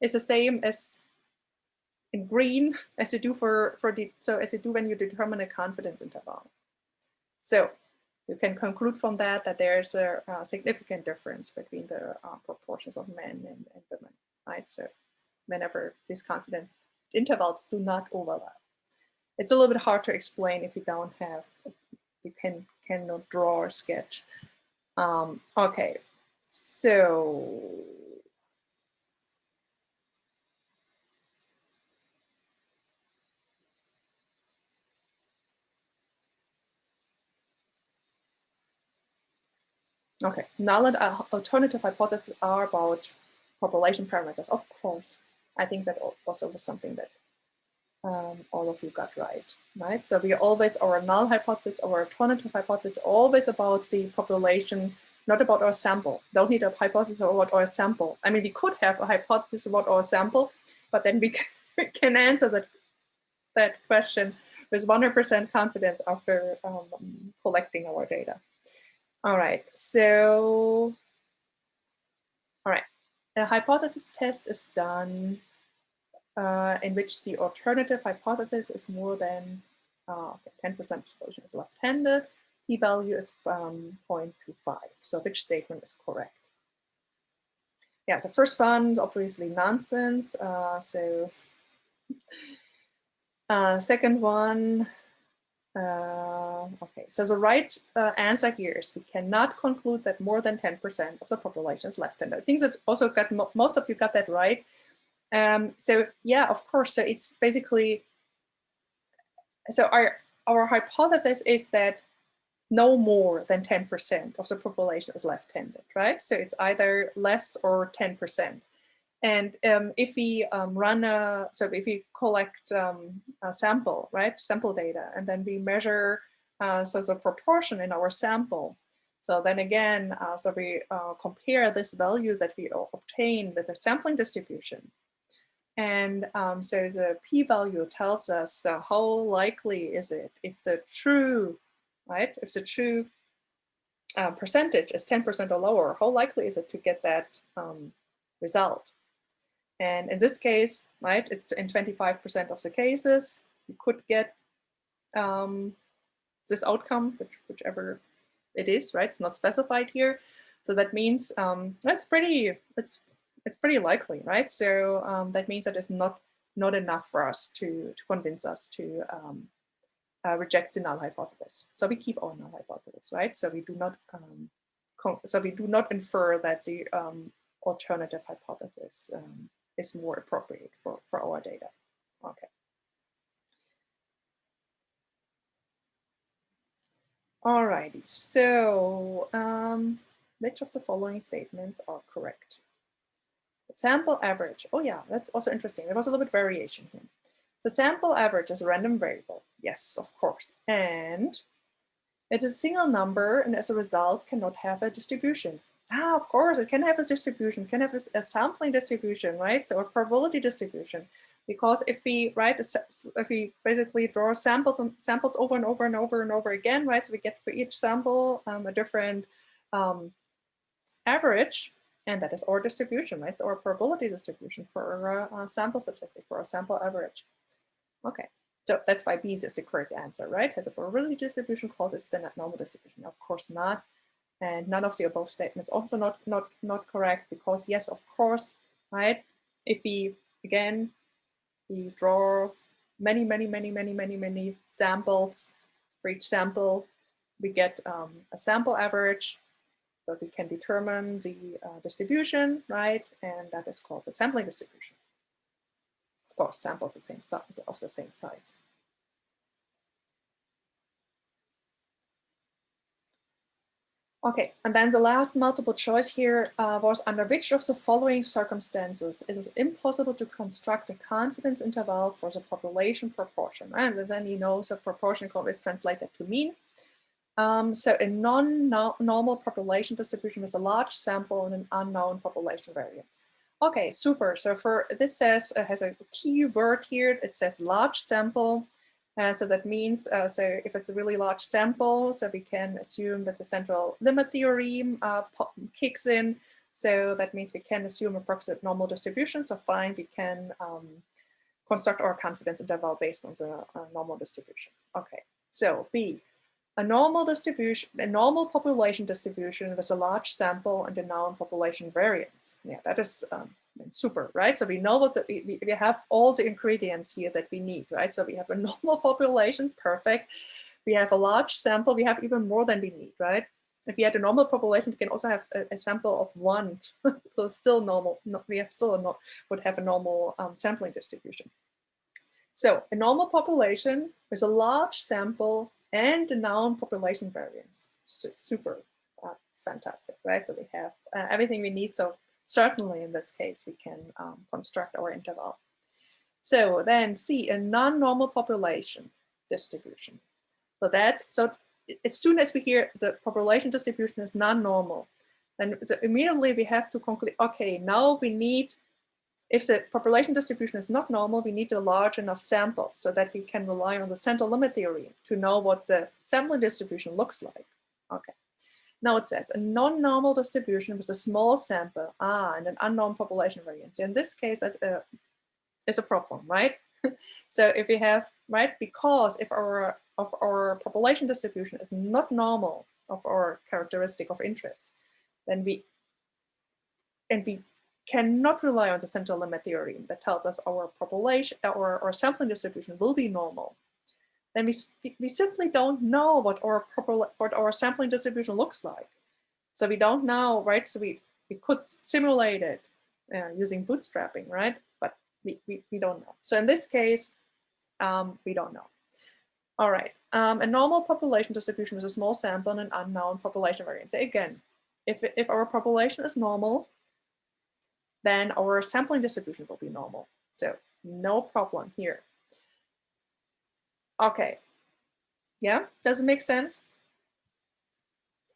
is the same as in green as you do as you do when you determine a confidence interval. So you can conclude from that there's a significant difference between the proportions of men and women, right? So whenever these confidence intervals do not overlap. It's a little bit hard to explain if you don't have, you cannot draw or sketch. Okay, so okay, now that alternative hypotheses are about population parameters, of course, I think that also was something that all of you got right? So we always, our null hypothesis, our alternative hypothesis, always about the population, not about our sample. Don't need a hypothesis about our sample. I mean, we could have a hypothesis about our sample, but then we can answer that question with 100% confidence after collecting our data. All right, so, all right, a hypothesis test is done in which the alternative hypothesis is more than 10% of the population is left-handed. P-value is 0.25. So which statement is correct? Yeah, so first one, obviously nonsense. So Second one, okay, so the right answer here is we cannot conclude that more than 10% of the population is left-handed. I think that also got most of you got that right. So yeah, of course, so it's basically, so our hypothesis is that no more than 10% of the population is left-handed, right? So it's either less or 10%. And if we run so if we collect a sample, right, sample data, and then we measure so the proportion in our sample. So then again, so we compare this value that we obtain with the sampling distribution. And so the p-value tells us how likely is it if the true, right, if the true percentage is 10% or lower, how likely is it to get that result? And in this case, right, it's in 25% of the cases, you could get this outcome, whichever it is, right? It's not specified here. So that means it's pretty likely, right? So that means that it's not enough for us to convince us to reject the null hypothesis. So we keep our null hypothesis, right? So we do not infer that the alternative hypothesis is more appropriate for our data. Okay. Alrighty, so which of the following statements are correct? The sample average, oh yeah, that's also interesting. There was a little bit of variation here. The sample average is a random variable. Yes, of course. And it is a single number and as a result cannot have a distribution. Of course, it can have a distribution, can have a sampling distribution, right? So a probability distribution. Because if we basically draw samples over and over and over and over again, right? So we get for each sample a different average, and that is our distribution, right? So our probability distribution for our sample statistic, for our sample average. Okay, so that's why B is the correct answer, right? Has a probability distribution called its standard normal distribution? Of course not. And none of the above statements also not correct, because yes, of course, right? If we draw many samples. For each sample, we get a sample average, so we can determine the distribution, right? And that is called the sampling distribution. Of course, samples the same size, of the same size. Okay, and then the last multiple choice here was under which of the following circumstances is it impossible to construct a confidence interval for the population proportion? And then the proportion is translated to mean. So a non-normal population distribution with a large sample and an unknown population variance. Okay, super. So for this says has a key word here. It says large sample. So that means, so if it's a really large sample, so we can assume that the central limit theorem kicks in. So that means we can assume approximate normal distribution. So fine, we can construct our confidence interval based on the normal distribution. Okay, so B, a normal distribution, a normal population distribution with a large sample and a known population variance. Yeah, that is super, right? So we know we have all the ingredients here that we need, right? So we have a normal population, perfect. We have a large sample, we have even more than we need, right? If we had a normal population, we can also have a sample of 1. So still normal, we have still would have a normal sampling distribution. So a normal population with a large sample and a known population variance. Super, it's fantastic, right? So we have everything we need. So certainly in this case, we can construct our interval. So then C, a non-normal population distribution. So as soon as we hear the population distribution is non-normal, then so immediately we have to conclude, okay, now we need, if the population distribution is not normal, we need a large enough sample so that we can rely on the central limit theory to know what the sampling distribution looks like. Okay. Now it says a non-normal distribution with a small sample and an unknown population variance. In this case, that is a problem, right? So if we have, right, because if our population distribution is not normal of our characteristic of interest, then we cannot rely on the central limit theorem that tells us our population or our sampling distribution will be normal, then we simply don't know what our sampling distribution looks like. So we don't know, right? So we could simulate it using bootstrapping, right? But we don't know. So in this case, we don't know. All right, a normal population distribution is a small sample and an unknown population variance. Again, if our population is normal, then our sampling distribution will be normal. So no problem here. Okay, yeah, does it make sense?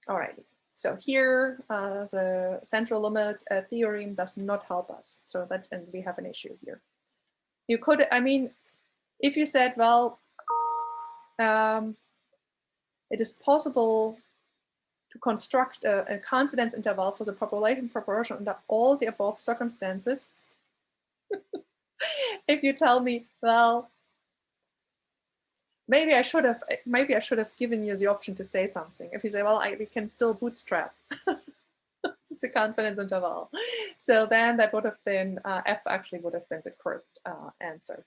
All right, so here the central limit theorem does not help us. So that, and we have an issue here. You could, I mean, if you said, well, it is possible to construct a confidence interval for the population proportion under all the above circumstances. If you tell me, well, maybe I should have given you the option to say something. If you say, well, we can still bootstrap the confidence interval. So then that would have been, F actually would have been the correct answer.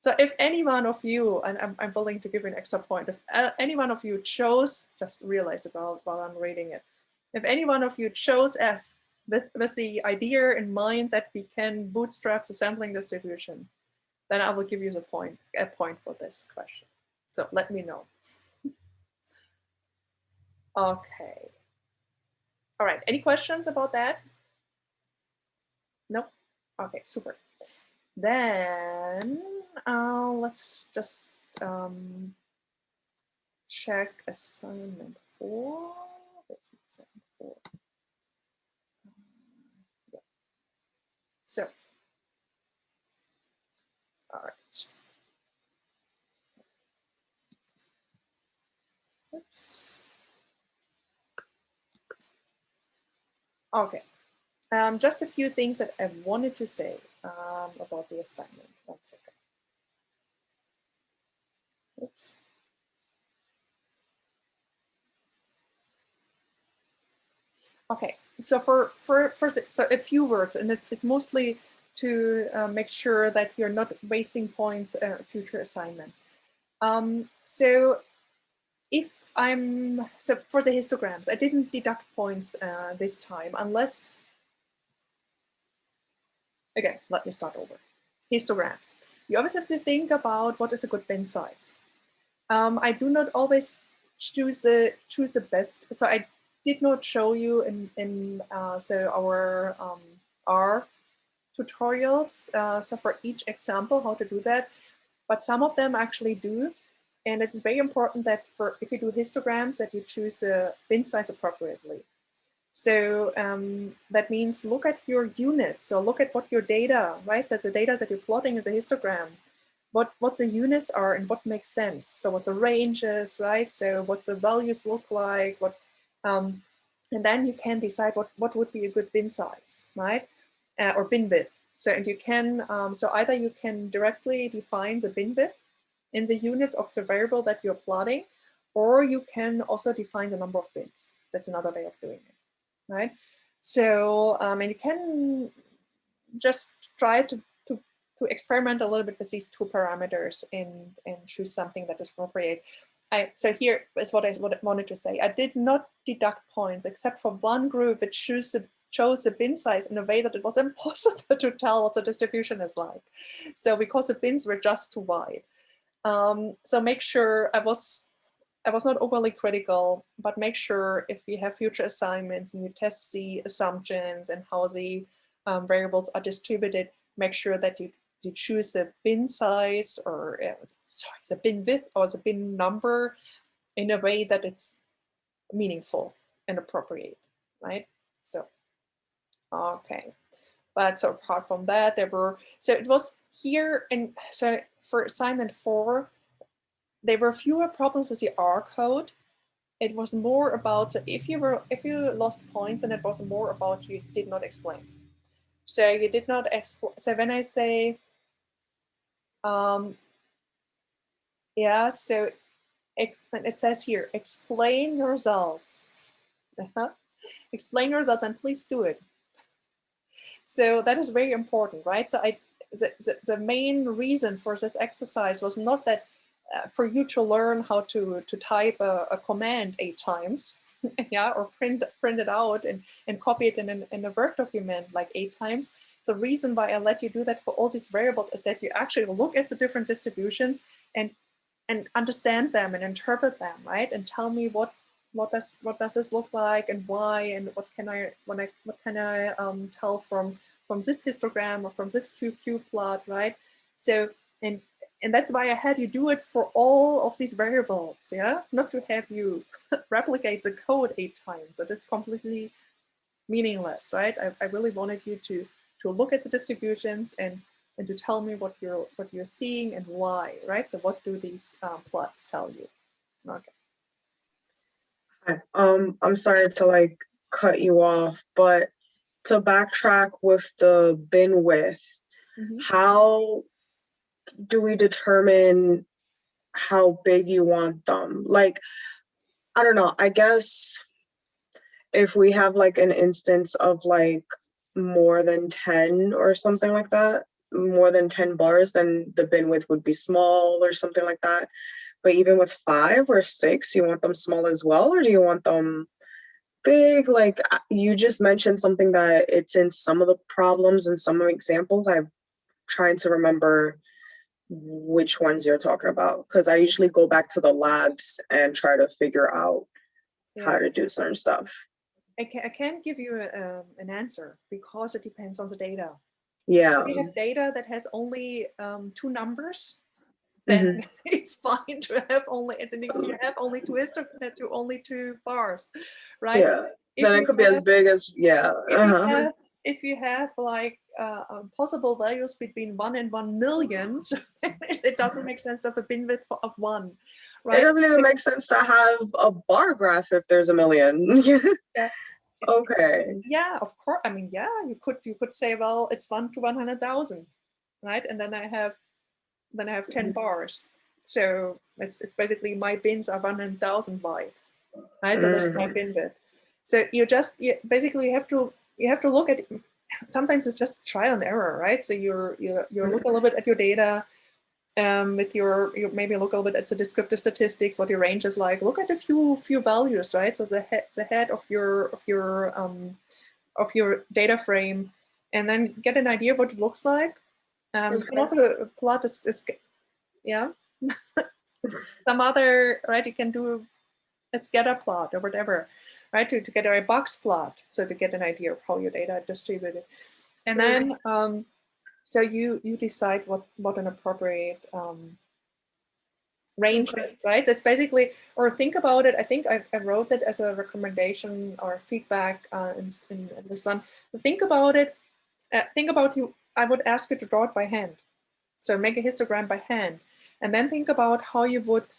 So if any one of you, and I'm willing to give you an extra point, if any one of you chose, just realize it while I'm reading it, if any one of you chose F with the idea in mind that we can bootstrap the sampling distribution, then I will give you a point for this question. So let me know. Okay. All right, any questions about that? No? Okay, super. Then let's just check assignment 4. Yeah. So, all right. Oops. Okay. Just a few things that I wanted to say about the assignment. 1 second. Oops. Okay, so so a few words, and it's mostly to make sure that you're not wasting points future assignments. So for the histograms, I didn't deduct points this time unless. Okay, let me start over. Histograms. You always have to think about what is a good bin size. I do not always choose the best. So I did not show you in our R tutorials. So for each example, how to do that, but some of them actually do. And it's very important that if you do histograms, that you choose a bin size appropriately. So that means look at your units. So look at what your data, right? So the data that you're plotting is a histogram. What the units are and what makes sense. So what the range is, right? So what the values look like, and then you can decide what would be a good bin size, right? Or bin width. So and you can, so either you can directly define the bin width in the units of the variable that you're plotting, or you can also define the number of bins. That's another way of doing it, right? So, and you can just try to experiment a little bit with these two parameters and choose something that is appropriate. So here is what I wanted to say. I did not deduct points except for one group which chose the bin size in a way that it was impossible to tell what the distribution is like. So because the bins were just too wide. So make sure I was not overly critical, but make sure if you have future assignments and you test the assumptions and how the variables are distributed, make sure that you choose the bin size or the bin width or the bin number in a way that it's meaningful and appropriate, right? So, okay. But so apart from that, so it was here, and so for assignment 4, there were fewer problems with the R code. It was more about if you lost points, and it was more about you did not explain. So you did not explain. So when I say, yeah, so it says here, explain your results. Explain your results, and please do it. So that is very important, right? So the main reason for this exercise was not that for you to learn how to type a command 8 times, yeah, or print it out and copy it in a Word document like 8 times. The reason why I let you do that for all these variables is that you actually look at the different distributions and understand them and interpret them, right? And tell me what does this look like and why, and what can I tell from this histogram or from this QQ plot, right? So and that's why I had you do it for all of these variables, yeah, not to have you replicate the code 8 times. That is completely meaningless, right? I really wanted you to look at the distributions and to tell me what you're seeing and why, right? So what do these plots tell you? Okay. I'm sorry to like cut you off, but to backtrack with the bin width, how do we determine how big you want them? Like, I don't know, I guess if we have like an instance of like more than 10 or something like that, more than 10 bars, then the bin width would be small or something like that. But even with 5 or 6, you want them small as well, or do you want them big? Like you just mentioned something that it's in some of the problems and some of the examples. I'm trying to remember which ones you're talking about, because I usually go back to the labs and try to figure out how to do certain stuff. I can't give you an answer because it depends on the data. Yeah. If you have data that has only 2 numbers, then it's fine to have only, if you have only 2 only 2 bars, right? Yeah. Then it could be as big as, yeah. If you have like possible values between 1 and 1 million, it doesn't make sense to have a bin width of 1, right? It doesn't even make sense to have a bar graph if there's a million. Yeah. Okay. Yeah, of course. I mean, yeah, you could say, well, it's 1 to 100,000, right? And then I have 10 bars. So it's basically my bins are 100,000 wide, right? So that's my bin width. So you basically have to look at, sometimes it's just trial and error, right? So you look a little bit at your data, with you maybe look a little bit at the descriptive statistics, what your range is like. Look at a few values, right? So the head of your data frame, and then get an idea of what it looks like. You can also plot this, yeah. Some other, right? You can do a scatter plot or whatever, right? To get a box plot, so to get an idea of how your data are distributed, and then so you decide what an appropriate range is, right? It's basically, or think about it. I think I wrote it as a recommendation or feedback in this one. Think about it. I would ask you to draw it by hand. So make a histogram by hand, and then think about how you would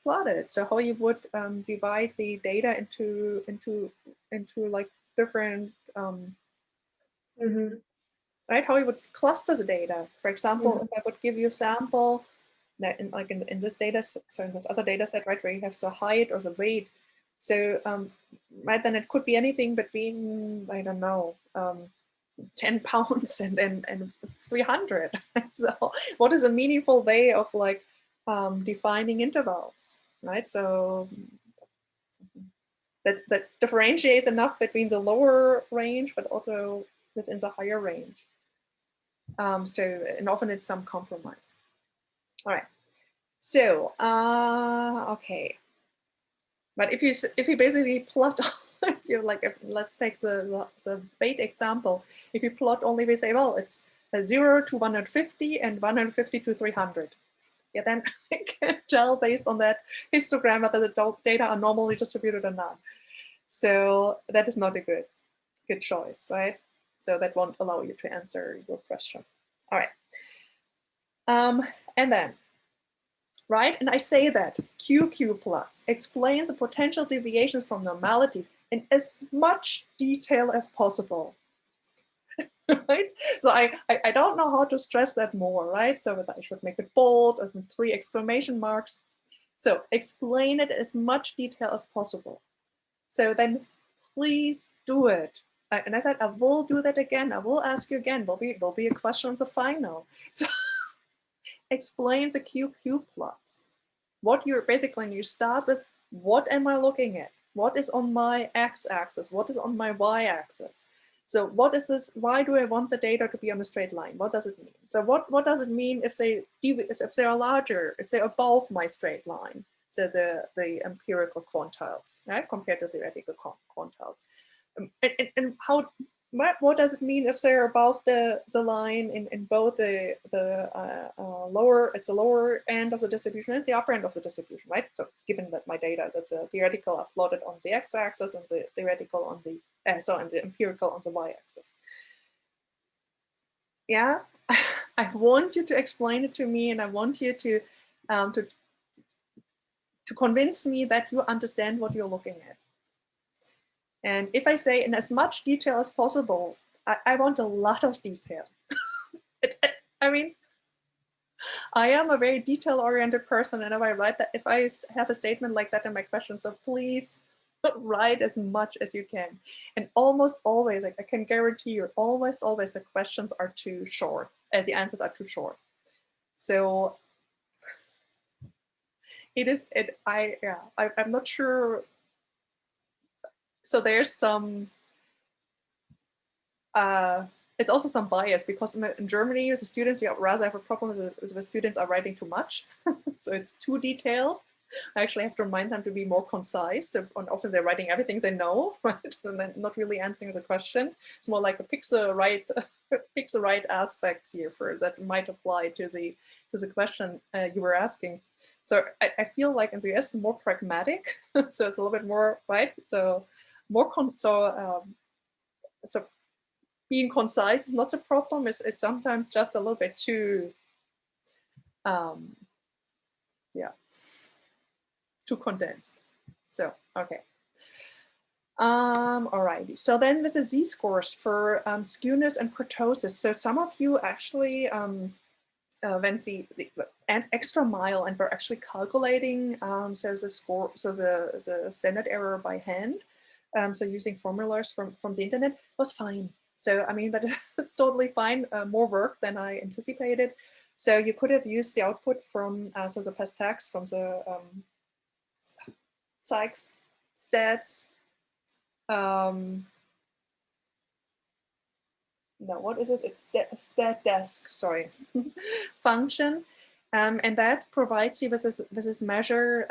plot it. So how you would divide the data into like different, right? How you would cluster the data. For example, if I would give you a sample that in this data, so in this other data set, right, where you have the height or the weight. So right, then it could be anything between, I don't know, 10 pounds and 300. So what is a meaningful way of like defining intervals, right? So that differentiates enough between the lower range, but also within the higher range. And often it's some compromise. All right. So okay. But if you basically plot, if you're like, let's take the weight example. If you plot only, we say, well, it's 0 to 150 and 150 to 300. Yeah, then I can tell based on that histogram whether the data are normally distributed or not. So that is not a good choice, right? So that won't allow you to answer your question. All right. And then, right? And I say that QQ plots explains the potential deviations from normality in as much detail as possible. Right? So I don't know how to stress that more, right? So I should make it bold or 3 exclamation marks. So explain it as much detail as possible. So then please do it. and I said, I will do that again. I will ask you again. Will be a question on the final. So explain the QQ plots. What you're basically, when you start with, what am I looking at? What is on my x-axis? What is on my y-axis? So what is this? Why do I want the data to be on a straight line? What does it mean? So what does it mean if they are larger, if they're above my straight line? So the empirical quantiles, right, compared to the theoretical quantiles. And how, what does it mean if they're above the line in both the lower, it's the lower end of the distribution and the upper end of the distribution, right? So given that my data is the theoretical are plotted on the x-axis and the theoretical on the, and the empirical on the y-axis. Yeah, I want you to explain it to me, and I want you to convince me that you understand what you're looking at. And if I say in as much detail as possible, I want a lot of detail. I mean, I am a very detail-oriented person, and if I have a statement like that in my question, so please write as much as you can. And almost always, like I can guarantee you, almost always the questions are too short, as the answers are too short. So I'm not sure. So there's some, it's also some bias, because in Germany, as students, we rather have a problem with students are writing too much. So it's too detailed. I actually have to remind them to be more concise. So often they're writing everything they know, right? And then not really answering the question. It's more like a pick the right aspects here that might apply to the question you were asking. So I feel like in the US, more pragmatic. So it's a little bit more, right? So so being concise is not a problem. It's sometimes just a little bit too, too condensed. So, okay. Alrighty. So then with the z-scores for skewness and kurtosis. So some of you actually went an extra mile and were actually calculating so the standard error by hand. So using formulas from the internet was fine. So I mean, it's totally fine, more work than I anticipated. So you could have used the output from so the PESTEX from the Sykes stats. No, what is it? It's StatDesk, sorry, function. And that provides you with this measure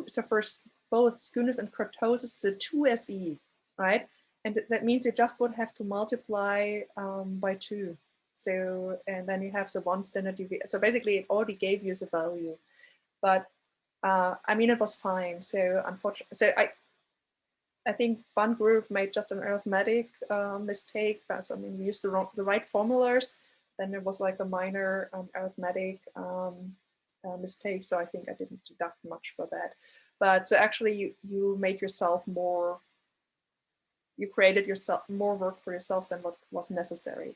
so for both skewness and kurtosis, the 2SE, right? And that means you just would have to multiply by 2. So, and then you have the one standard deviation. So basically it already gave you the value, but I mean, it was fine. So unfortunately, so I think one group made just an arithmetic mistake. So I mean, we used the right formulas. Then there was like a minor arithmetic mistake. So I think I didn't deduct much for that. But so actually you made yourself more, you created yourself more work for yourselves than what was necessary.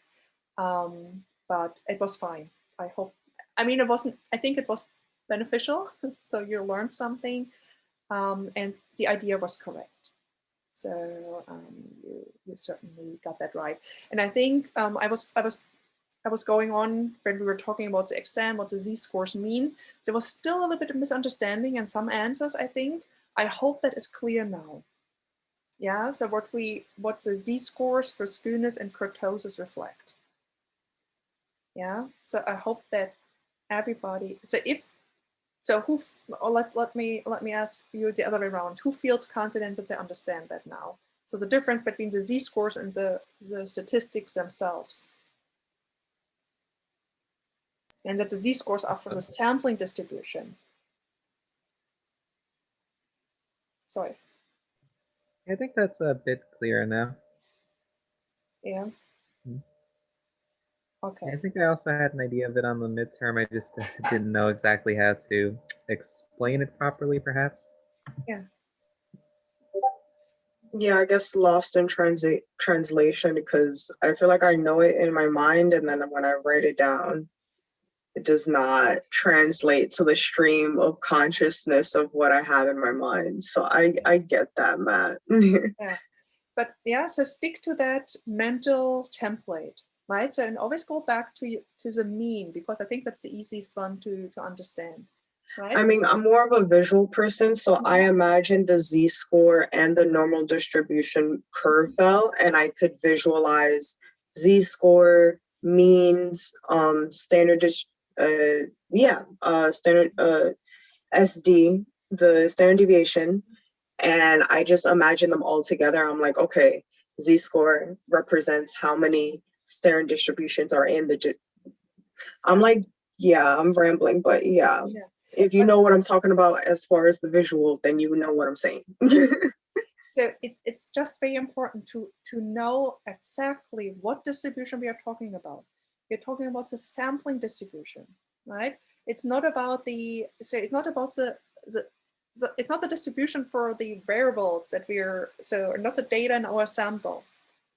But it was fine. I hope, I mean, it wasn't, I think it was beneficial. So you learned something and the idea was correct. So you certainly got that right. And I think I was going on when we were talking about the exam, what the z-scores mean. There was still a little bit of misunderstanding and some answers, I think. I hope that is clear now. Yeah, so what the z-scores for skewness and kurtosis reflect. Yeah, so I hope that everybody, let me ask you the other way around. Who feels confident that they understand that now? So the difference between the z-scores and the statistics themselves. And that the z-scores are for the sampling distribution. Sorry. I think that's a bit clearer now. Yeah. Okay. I think I also had an idea of it on the midterm. I just didn't know exactly how to explain it properly, perhaps. Yeah. Yeah, I guess lost in translation, because I feel like I know it in my mind, and then when I write it down, it does not translate to the stream of consciousness of what I have in my mind. So I get that, Matt. Yeah. but yeah, so stick to that mental template, right? So, and always go back to the mean, because I think that's the easiest one to understand, right? I mean, I'm more of a visual person, so I imagine the z-score and the normal distribution curve bell, and I could visualize z-score, means, standard standard SD, the standard deviation, and I just imagine them all together. I'm like, okay, z-score represents how many standard distributions are in the. I'm like, yeah, I'm rambling, but yeah. Yeah. If you know what I'm talking about as far as the visual, then you know what I'm saying. So it's just very important to know exactly what distribution we are talking about. We're talking about the sampling distribution, right? It's not about the it's not about it's not the distribution for the variables that we're not the data in our sample.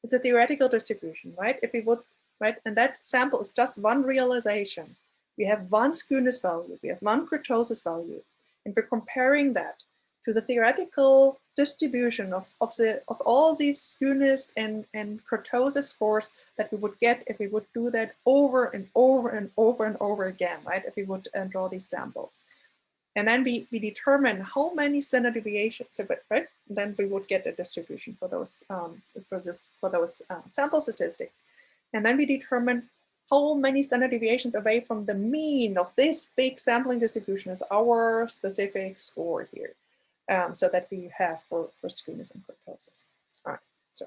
It's a theoretical distribution, right? If we would, right, and that sample is just one realization. We have one skewness value, we have one kurtosis value, and we're comparing that to the theoretical distribution of all these skewness and kurtosis scores that we would get if we would do that over and over and over and over again, right? If we would draw these samples. And then we determine how many standard deviations, right? Then we would get a distribution for those sample statistics. And then we determine how many standard deviations away from the mean of this big sampling distribution is our specific score here. So that we have for skewness and kurtosis. All right, so.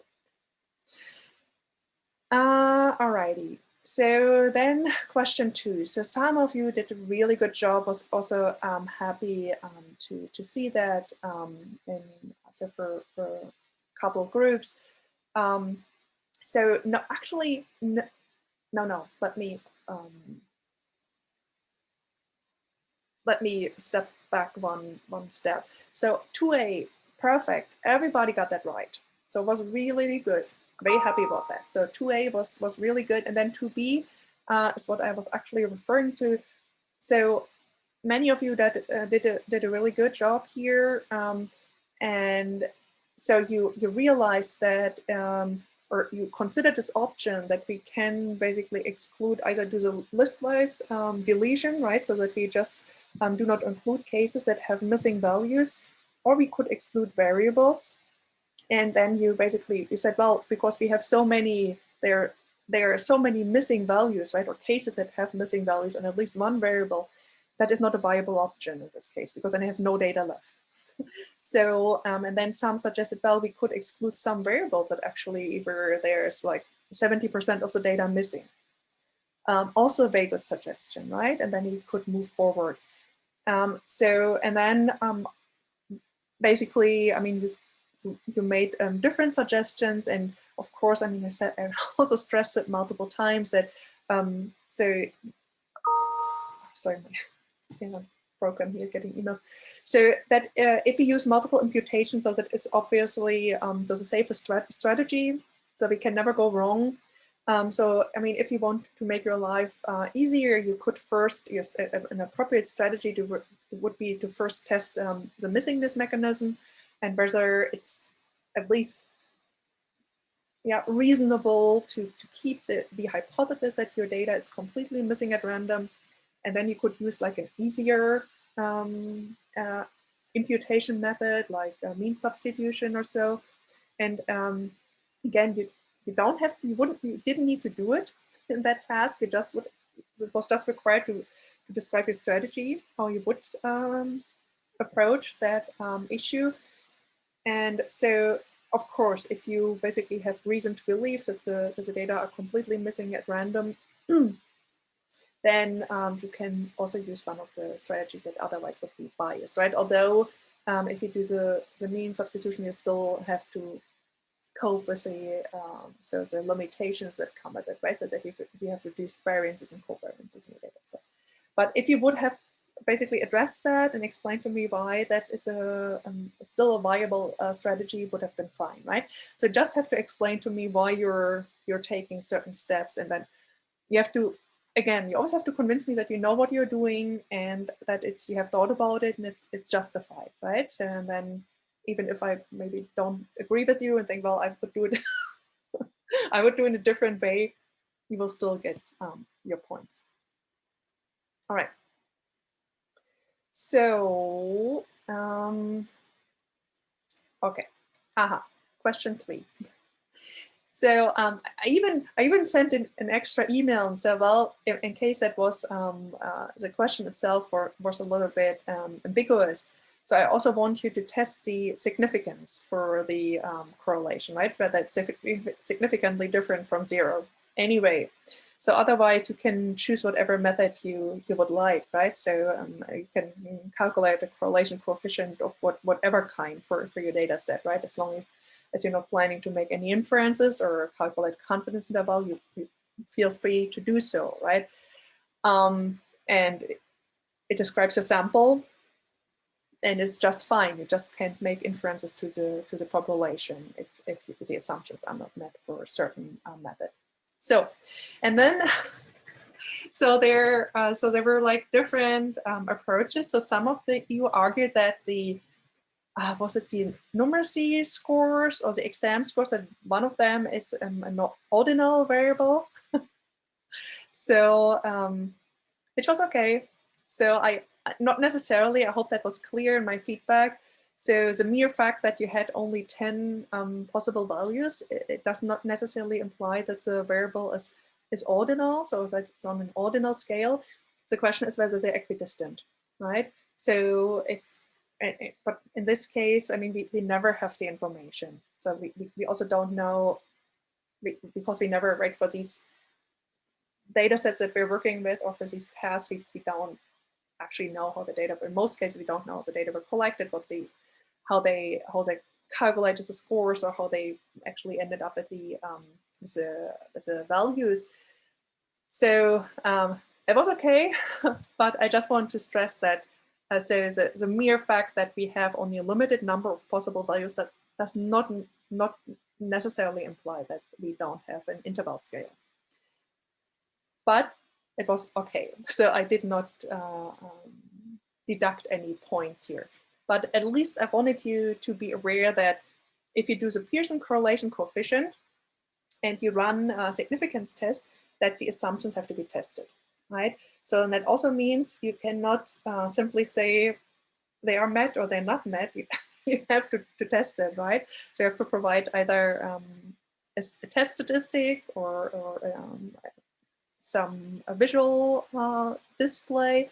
Alrighty. So then question 2. So some of you did a really good job. Was also happy to see that in so for a couple of groups. So no, actually no. Let me step back one step. So 2A, perfect. Everybody got that right. So it was really good. Very happy about that. So 2A was really good. And then 2B is what I was actually referring to. So many of you that did a really good job here. And so you realize that, or you consider this option that we can basically exclude, either do the listwise deletion, right? So that we just do not include cases that have missing values, or we could exclude variables. And then you said, well, because we have so many, there are so many missing values, right? Or cases that have missing values on at least one variable, that is not a viable option in this case, because then I have no data left. So, and then some suggested, well, we could exclude some variables that actually where there's like 70% of the data missing. Also a very good suggestion, right? And then you could move forward. So, and then basically, I mean, you made different suggestions, and of course, I mean, I also stressed it multiple times that, sorry, my program here getting emails. So that if you use multiple imputations, so that is obviously the safest strategy, so we can never go wrong. So, I mean, if you want to make your life easier, you could first use an appropriate strategy would be to first test the missingness mechanism and whether it's at least reasonable to keep the hypothesis that your data is completely missing at random. And then you could use like an easier imputation method, like mean substitution or so. And again, you didn't need to do it in that task. It was just required to describe your strategy, how you would approach that issue. And so, of course, if you basically have reason to believe that the data are completely missing at random, then you can also use one of the strategies that otherwise would be biased, right? Although if you do the mean substitution, you still have to cope with the limitations that come with it, right? So that you have reduced variances and covariances in the data set. But if you would have basically addressed that and explained to me why that is still a viable strategy, would have been fine, right? So just have to explain to me why you're taking certain steps, and then you have to, again, you always have to convince me that you know what you're doing and that you have thought about it and it's justified, right? So, and then even if I maybe don't agree with you and think, well, I would do it, I would do it in a different way, you will still get your points. All right. So, okay. Question 3. So I even sent an extra email and said, well, in case that was the question itself was a little bit ambiguous. So I also want you to test the significance for the correlation, right? But that's significantly different from 0 anyway. So otherwise you can choose whatever method you would like, right? So you can calculate a correlation coefficient of whatever kind for your data set, right? As long as you're not planning to make any inferences or calculate confidence interval, you feel free to do so, right? And it describes a sample, and it's just fine. You just can't make inferences to the population if the assumptions are not met for a certain method. So, and then, so there were like different approaches. So some of you argued that the was it the numeracy scores or the exam scores, that one of them is an ordinal variable. So which was okay. So I not necessarily, I hope that was clear in my feedback. So the mere fact that you had only 10 possible values, it does not necessarily imply that the variable is ordinal, so that it's on an ordinal scale. The question is whether they're equidistant, right? So but in this case, I mean, we never have the information. So we also don't know, because we never, right, for these data sets that we're working with or for these tasks, we don't actually know how the data, in most cases, we don't know how the data were collected, how they calculated the scores, or how they actually ended up at the values. So it was okay, but I just want to stress that so the mere fact that we have only a limited number of possible values, that does not necessarily imply that we don't have an interval scale. But it was okay. So I did not deduct any points here. But at least I wanted you to be aware that if you do the Pearson correlation coefficient and you run a significance test, that the assumptions have to be tested, right? So that also means you cannot simply say they are met or they're not met. You have to test it, right? So you have to provide either a test statistic or some visual display.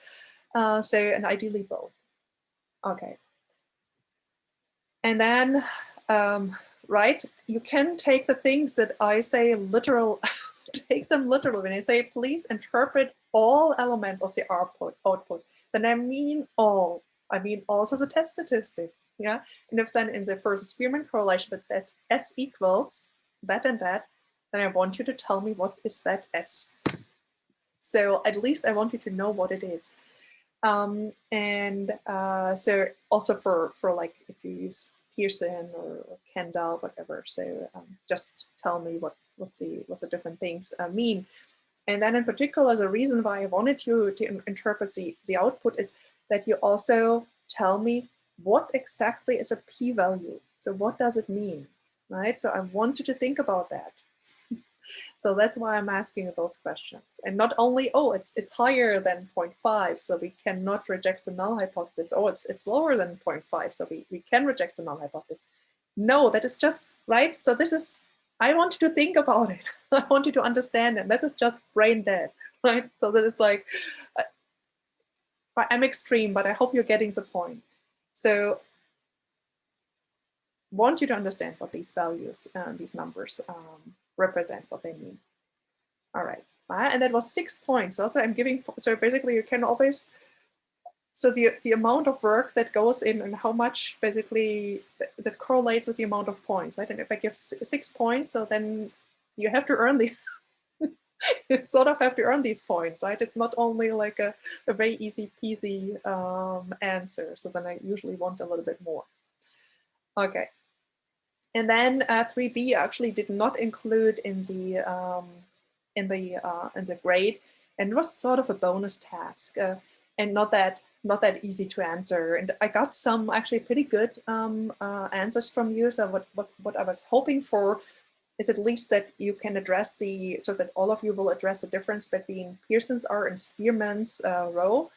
And ideally both. Okay. And then, right, you can take the things that I say literal, take them literal. When I say, please interpret all elements of the output, then I mean all. I mean also the test statistic, yeah? And if then in the first Spearman correlation it says S equals that and that, then I want you to tell me what is that S. So at least I want you to know what it is. So also for like if you use Pearson or Kendall, whatever. So just tell me what the different things mean. And then in particular, the reason why I wanted you to interpret the output is that you also tell me what exactly is a p-value. So what does it mean, right? So I want you to think about that. So that's why I'm asking those questions. And not only, oh, it's higher than 0.5, so we cannot reject the null hypothesis. Oh, it's lower than 0.5, so we can reject the null hypothesis. No, that is just, right? So this is, I want you to think about it. I want you to understand it. That is just brain dead, right? So that is like, I'm extreme, but I hope you're getting the point. So want you to understand what these values, these numbers represent, what they mean. All right, and that was 6 points. Also, I'm giving, so basically you can always, so the amount of work that goes in and how much basically that correlates with the amount of points, right? And if I give 6 points, so then you have to earn the, you sort of have to earn these points, right? It's not only like a very easy peasy answer. So then I usually want a little bit more. Okay. And then 3B actually did not include in the grade, and it was sort of a bonus task. And not that not that easy to answer. And I got some actually pretty good answers from you. So what I was hoping for is at least that you can address so that all of you will address the difference between Pearson's R and Spearman's rho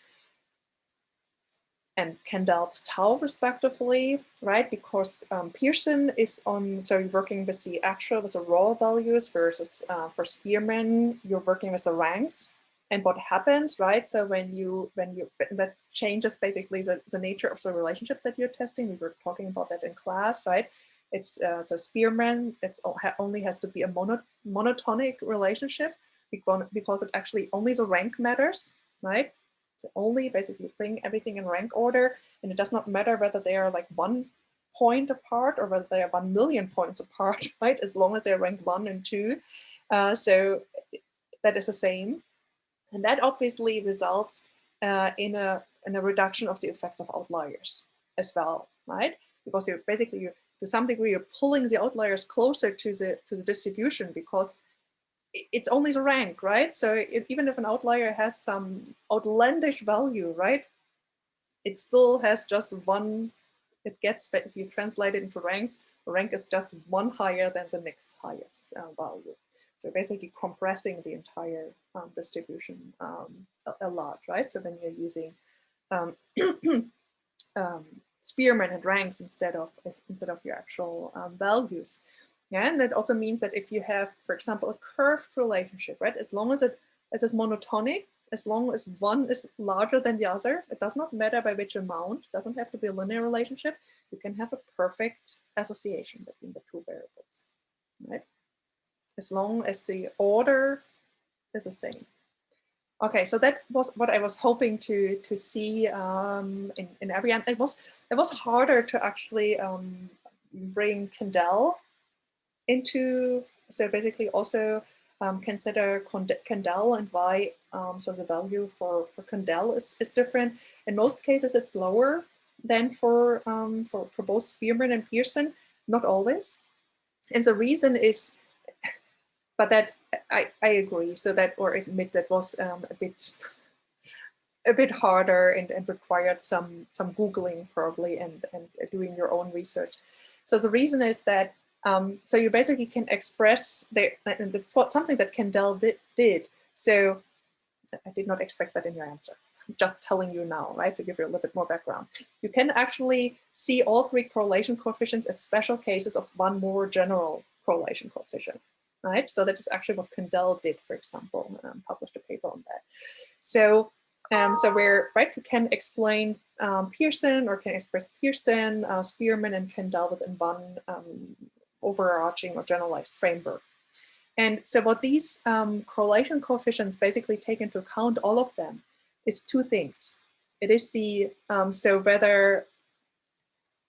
and Kendall's tau respectively, right? Because Pearson is so you're working with the raw values versus for Spearman, you're working with the ranks. And what happens, right? So that changes basically the nature of the relationships that you're testing. We were talking about that in class, right? It's so Spearman, only has to be a monotonic relationship because it actually only the rank matters, right? So only basically bring everything in rank order, and it does not matter whether they are like 1 point apart or whether they are 1 million points apart, right? As long as they're ranked 1 and 2. So that is the same. And that obviously results in a reduction of the effects of outliers as well, right? Because to some degree, you're pulling the outliers closer to the distribution because it's only the rank, right? So even if an outlier has some outlandish value, right, it still has just one, if you translate it into ranks, the rank is just 1 higher than the next highest value. So basically compressing the entire distribution a lot, right? So then you're using Spearman and ranks instead of your actual values. Yeah, and that also means that if you have, for example, a curved relationship, right? As long as it is monotonic, as long as one is larger than the other, it does not matter by which amount. It doesn't have to be a linear relationship. You can have a perfect association between the 2 variables, right? As long as the order is the same. Okay, so that was what I was hoping to see in every end. It was harder to actually bring Kendall into, so basically also consider Kendall and why so the value for Kendall is different. In most cases, it's lower than for both Spearman and Pearson, not always. And the reason is, but that I agree, so that, or admit that was a bit harder and required some Googling probably and doing your own research. So the reason is that so you basically can express and that's something that Kendall did. So I did not expect that in your answer. I'm just telling you now, right, to give you a little bit more background. You can actually see all 3 correlation coefficients as special cases of one more general correlation coefficient, right? So that is actually what Kendall did, for example, published a paper on that. So where, right, we can explain Pearson, or can express Pearson, Spearman, and Kendall within one overarching or generalized framework. And so what these correlation coefficients basically take into account, all of them, is 2 things. It is the, so whether,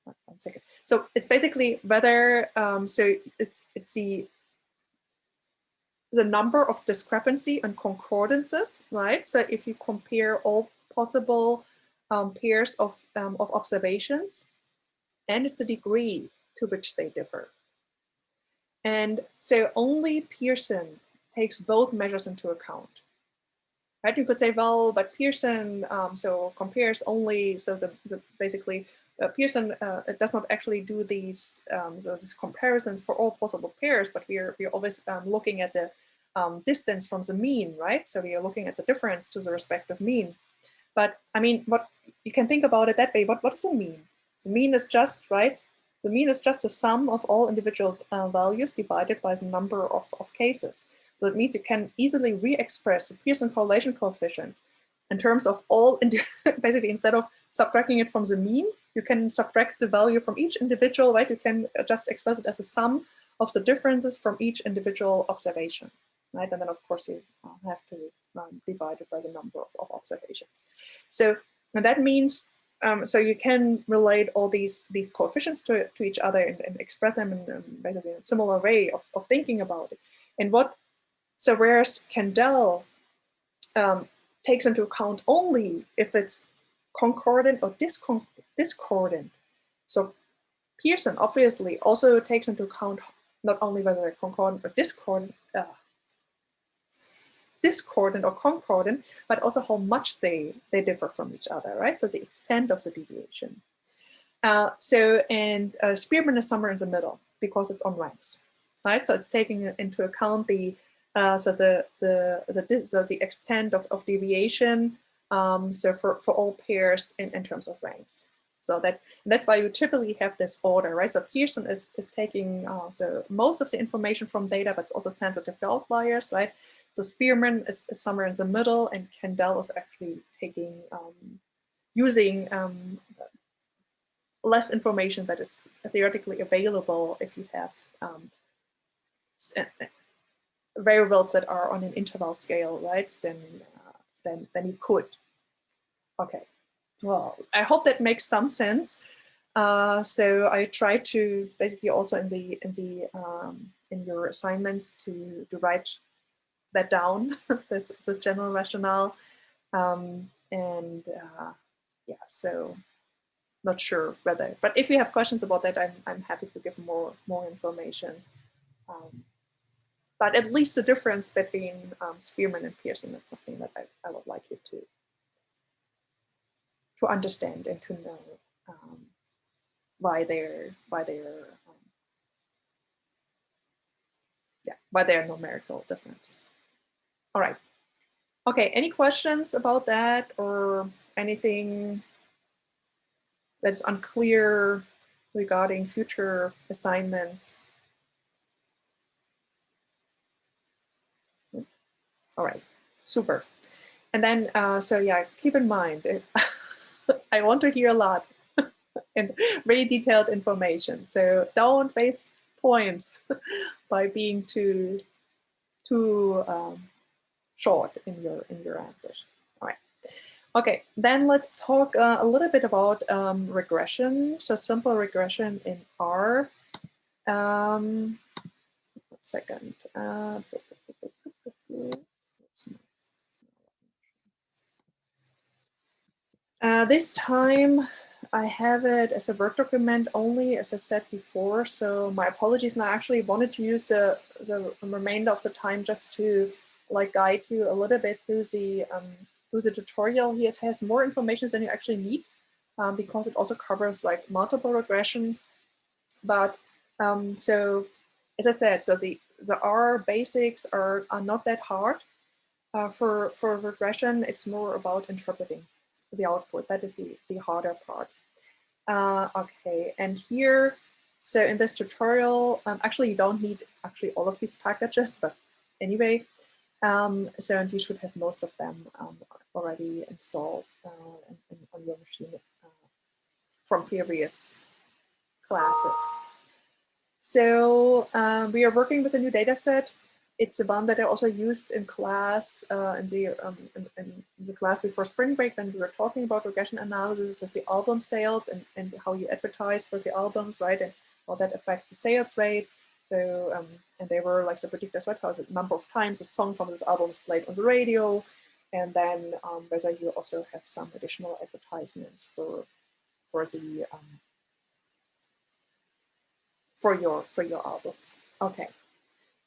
1 second. So it's basically whether, so it's the number of discrepancy and concordances, right? So if you compare all possible pairs of observations, and it's a degree to which they differ. And so only Pearson takes both measures into account, right? You could say, well, but Pearson so compares only, so basically Pearson it does not actually do these comparisons for all possible pairs, but we're always looking at the distance from the mean, right? So we are looking at the difference to the respective mean. But I mean, what you can think about it that way. What is the mean? The mean is just, right? The mean is just the sum of all individual values divided by the number of cases. So it means you can easily re-express the Pearson correlation coefficient in terms of all, basically instead of subtracting it from the mean, you can subtract the value from each individual, right? You can just express it as a sum of the differences from each individual observation, right? And then of course you have to divide it by the number of observations. So, and that means, so you can relate all these coefficients to each other and express them in basically a similar way of thinking about it. And so whereas Kendall takes into account only if it's concordant or discordant. So Pearson obviously also takes into account not only whether they're concordant or discordant. discordant or concordant, but also how much they differ from each other, right? So the extent of the deviation. Spearman is somewhere in the middle because it's on ranks, right? So it's taking into account the extent of deviation. So for all pairs in terms of ranks. So that's why you typically have this order, right? So Pearson is taking so most of the information from data, but it's also sensitive to outliers, right? So Spearman is somewhere in the middle, and Kendall is actually taking using less information that is theoretically available if you have variables that are on an interval scale, right? Then you could. Okay. Well, I hope that makes some sense. So I try to basically also in your assignments to write that down, this general rationale, yeah. So not sure whether, but if you have questions about that, I'm happy to give more information. But at least the difference between Spearman and Pearson is something that I would like you to understand and to know why they're numerical differences. All right. Okay. Any questions about that or anything that is unclear regarding future assignments? All right. Super. And then, so yeah, keep in mind, I want to hear a lot and very detailed information. So don't waste points by being too short in your answers. All right. Okay, then let's talk a little bit about regression. So simple regression in R. 1 second. This time I have it as a Word document only, as I said before. So my apologies. And I actually wanted to use the remainder of the time just to like guide you a little bit through the tutorial. Here it has more information than you actually need because it also covers like multiple regression. But so as I said, so the R basics are not that hard. For regression, it's more about interpreting the output. That is the harder part. Okay, and here, so in this tutorial, actually you don't need actually all of these packages, but anyway, so and you should have most of them already installed on your machine from previous classes. So we are working with a new data set. It's the one that I also used in class, in the class before spring break, when we were talking about regression analysis with the album sales and how you advertise for the albums, right? And how that affects the sales rates. So, and they were like the predictors, right? How the number of times a song from this album is played on the radio. And then whether you also have some additional advertisements for your albums. Okay.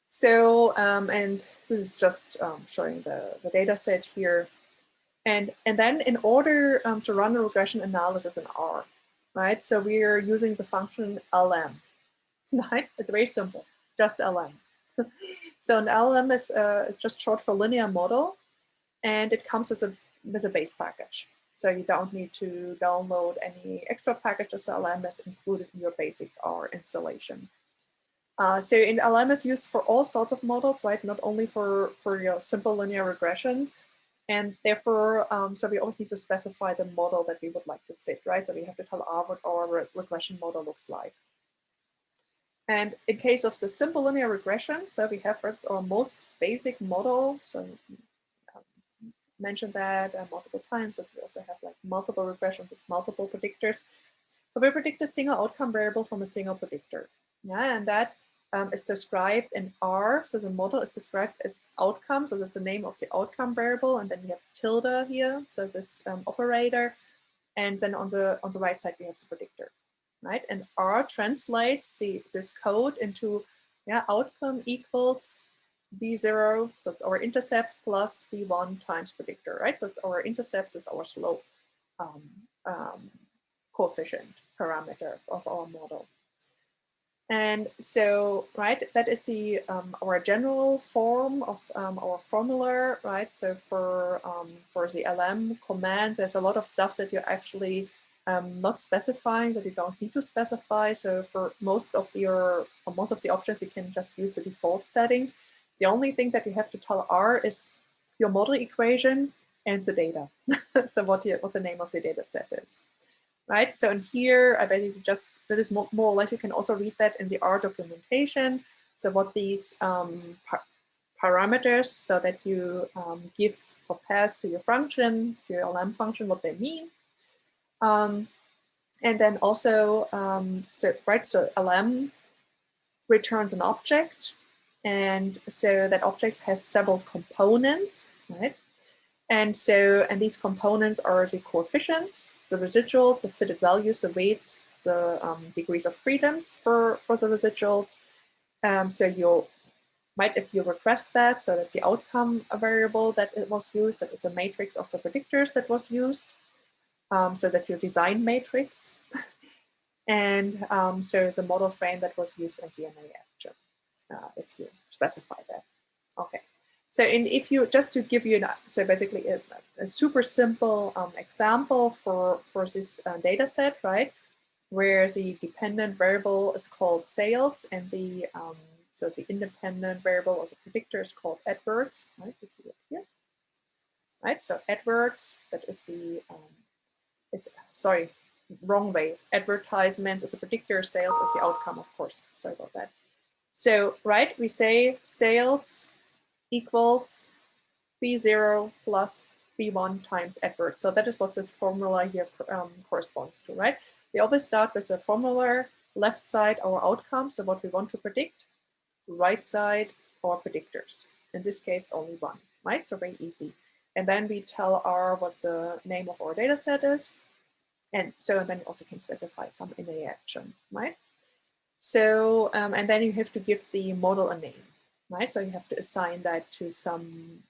So, and this is just showing the data set here. And then in order to run a regression analysis in R, right? So we are using the function LM, right? It's very simple, just LM. So an LM is just short for linear model, and it comes with a base package. So you don't need to download any extra packages. LM is included in your basic R installation. So in LM is used for all sorts of models, right? Not only for your simple linear regression. And therefore, so we always need to specify the model that we would like to fit, right? So we have to tell R what our regression model looks like. And in case of the simple linear regression, so we have our most basic model. So mentioned that multiple times. So we also have like multiple regression with multiple predictors. So we predict a single outcome variable from a single predictor. Yeah, and that is described in R. So the model is described as outcome. So that's the name of the outcome variable. And then we have tilde here. So this operator. And then on the right side, we have the predictor, right? And R translates this code into outcome equals B0, so it's our intercept, plus B1 times predictor, right? So it's our intercept, it's our slope coefficient parameter of our model. And so, right, that is the our general form of our formula, right? So for the LM command, there's a lot of stuff that you're actually not specifying, that you don't need to specify. So for most of the options, you can just use the default settings. The only thing that you have to tell R is your model equation and the data. So what the name of the data set is. Right, so in here, I basically just, that is more or less, you can also read that in the R documentation. So what these parameters, so that you give or pass to your function, to your LM function, what they mean. And then also, so LM returns an object. And so that object has several components, right? And these components are the coefficients, the residuals, the fitted values, the weights, the degrees of freedoms for the residuals. So you might, if you request that, so that's the outcome variable that it was used, that is a matrix of the predictors that was used. So that's your design matrix. And so the model frame that was used in the NA action, if you specify that. Okay. So, and if you, just to give you, so basically a super simple example for this data set, right, where the dependent variable is called sales and the, so the independent variable or the predictor is called Edwards, right, you see it here, right, so Edwards, that is the, sorry, wrong way, advertisements is a predictor, sales is the outcome, of course, sorry about that. So, right, we say sales equals B0 plus B1 times Edwards. So that is what this formula here corresponds to, right? We always start with the formula, left side our outcome, so what we want to predict, right side our predictors. In this case, only one, right? So very easy. And then we tell R what the name of our data set is. And so then you also can specify some NA action, right? So, and then you have to give the model a name. Right, so you have to assign that to some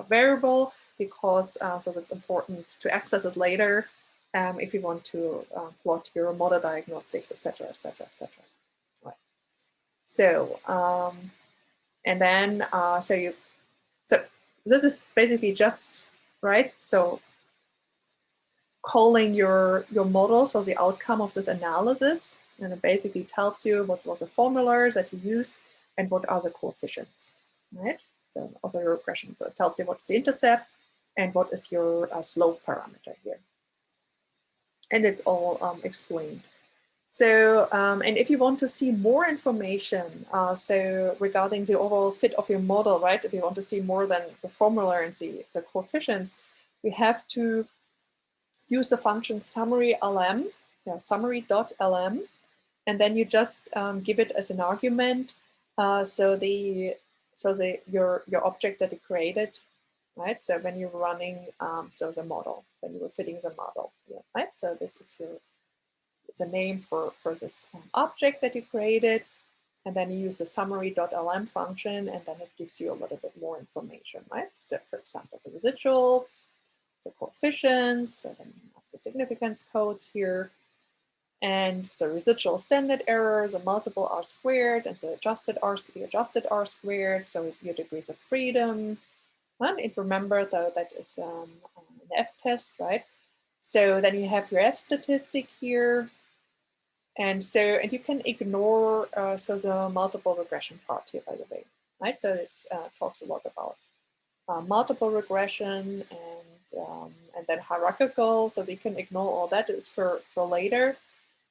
variable, because so that's important to access it later if you want to plot your model diagnostics, etc., etc., etc. Right. So and then so this is basically just right. So calling your model, so the outcome of this analysis. And it basically tells you what was the formulas that you used and what are the coefficients, right? So also your regression. So it tells you what's the intercept and what is your slope parameter here. And it's all explained. So, and if you want to see more information, so regarding the overall fit of your model, right? If you want to see more than the formula and the coefficients, we have to use the function summary LM, summary.lm. And then you just give it as an argument. So your object that you created, right? So when you're running, so the model, when you were fitting the model, yeah, right? So this is it's a name for this object that you created. And then you use the summary.lm function, and then it gives you a little bit more information, right? So for example, the residuals, the coefficients, so then you have the significance codes here. And so residual standard error, the multiple R squared, and the adjusted R squared, so your degrees of freedom. And remember, though, that is an F-test, right? So then you have your F statistic here. And you can ignore the multiple regression part here, by the way, right? So it talks a lot about multiple regression and then hierarchical, so you can ignore all that. Is for later.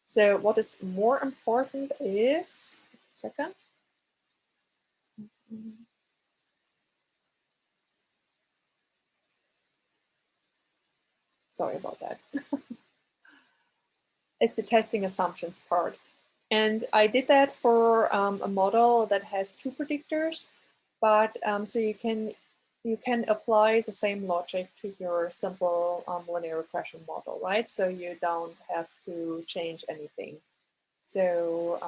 So what is more important is, a second. Sorry about that. It's the testing assumptions part. And I did that for a model that has two predictors, but so you can apply the same logic to your simple linear regression model, right? So you don't have to change anything. So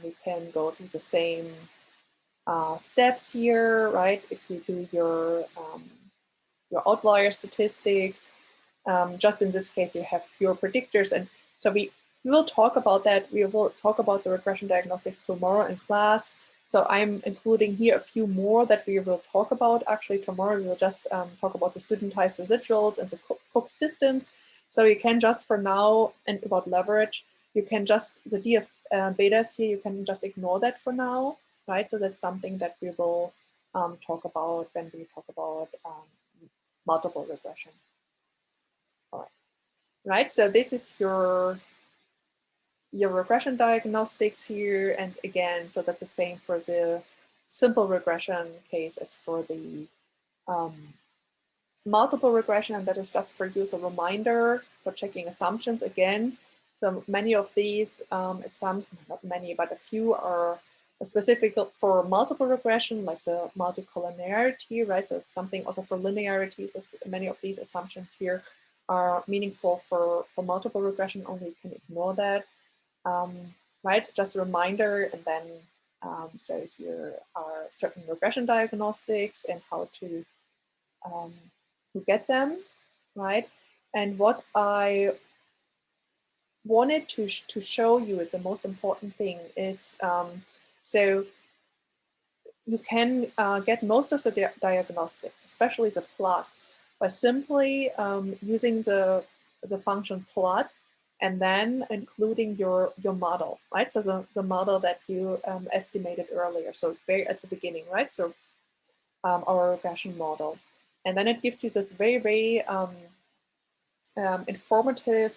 we can go to the same steps here, right? If you do your outlier statistics, just in this case, you have fewer predictors. And so we will talk about that. We will talk about the regression diagnostics tomorrow in class. So I'm including here a few more that we will talk about. Actually, tomorrow we will just talk about the studentized residuals and the Cook's distance. So you can just for now, and about leverage, you can just, the DF betas here, you can just ignore that for now, right? So that's something that we will talk about when we talk about multiple regression. All right, so this is your regression diagnostics here. And again, so that's the same for the simple regression case as for the multiple regression. And that is just for you as a reminder for checking assumptions again. So many of these assumptions, not many, but a few are specific for multiple regression, like the multicollinearity, right? So it's something also for linearity. So many of these assumptions here are meaningful for multiple regression, only you can ignore that. Right, just a reminder, and then so here are certain regression diagnostics and how to get them, right? And what I wanted to show you, it's the most important thing, is so you can get most of the diagnostics, especially the plots, by simply using the function plot and then including your model, right? So the model that you estimated earlier. So very at the beginning, right? So our regression model. And then it gives you this very, very informative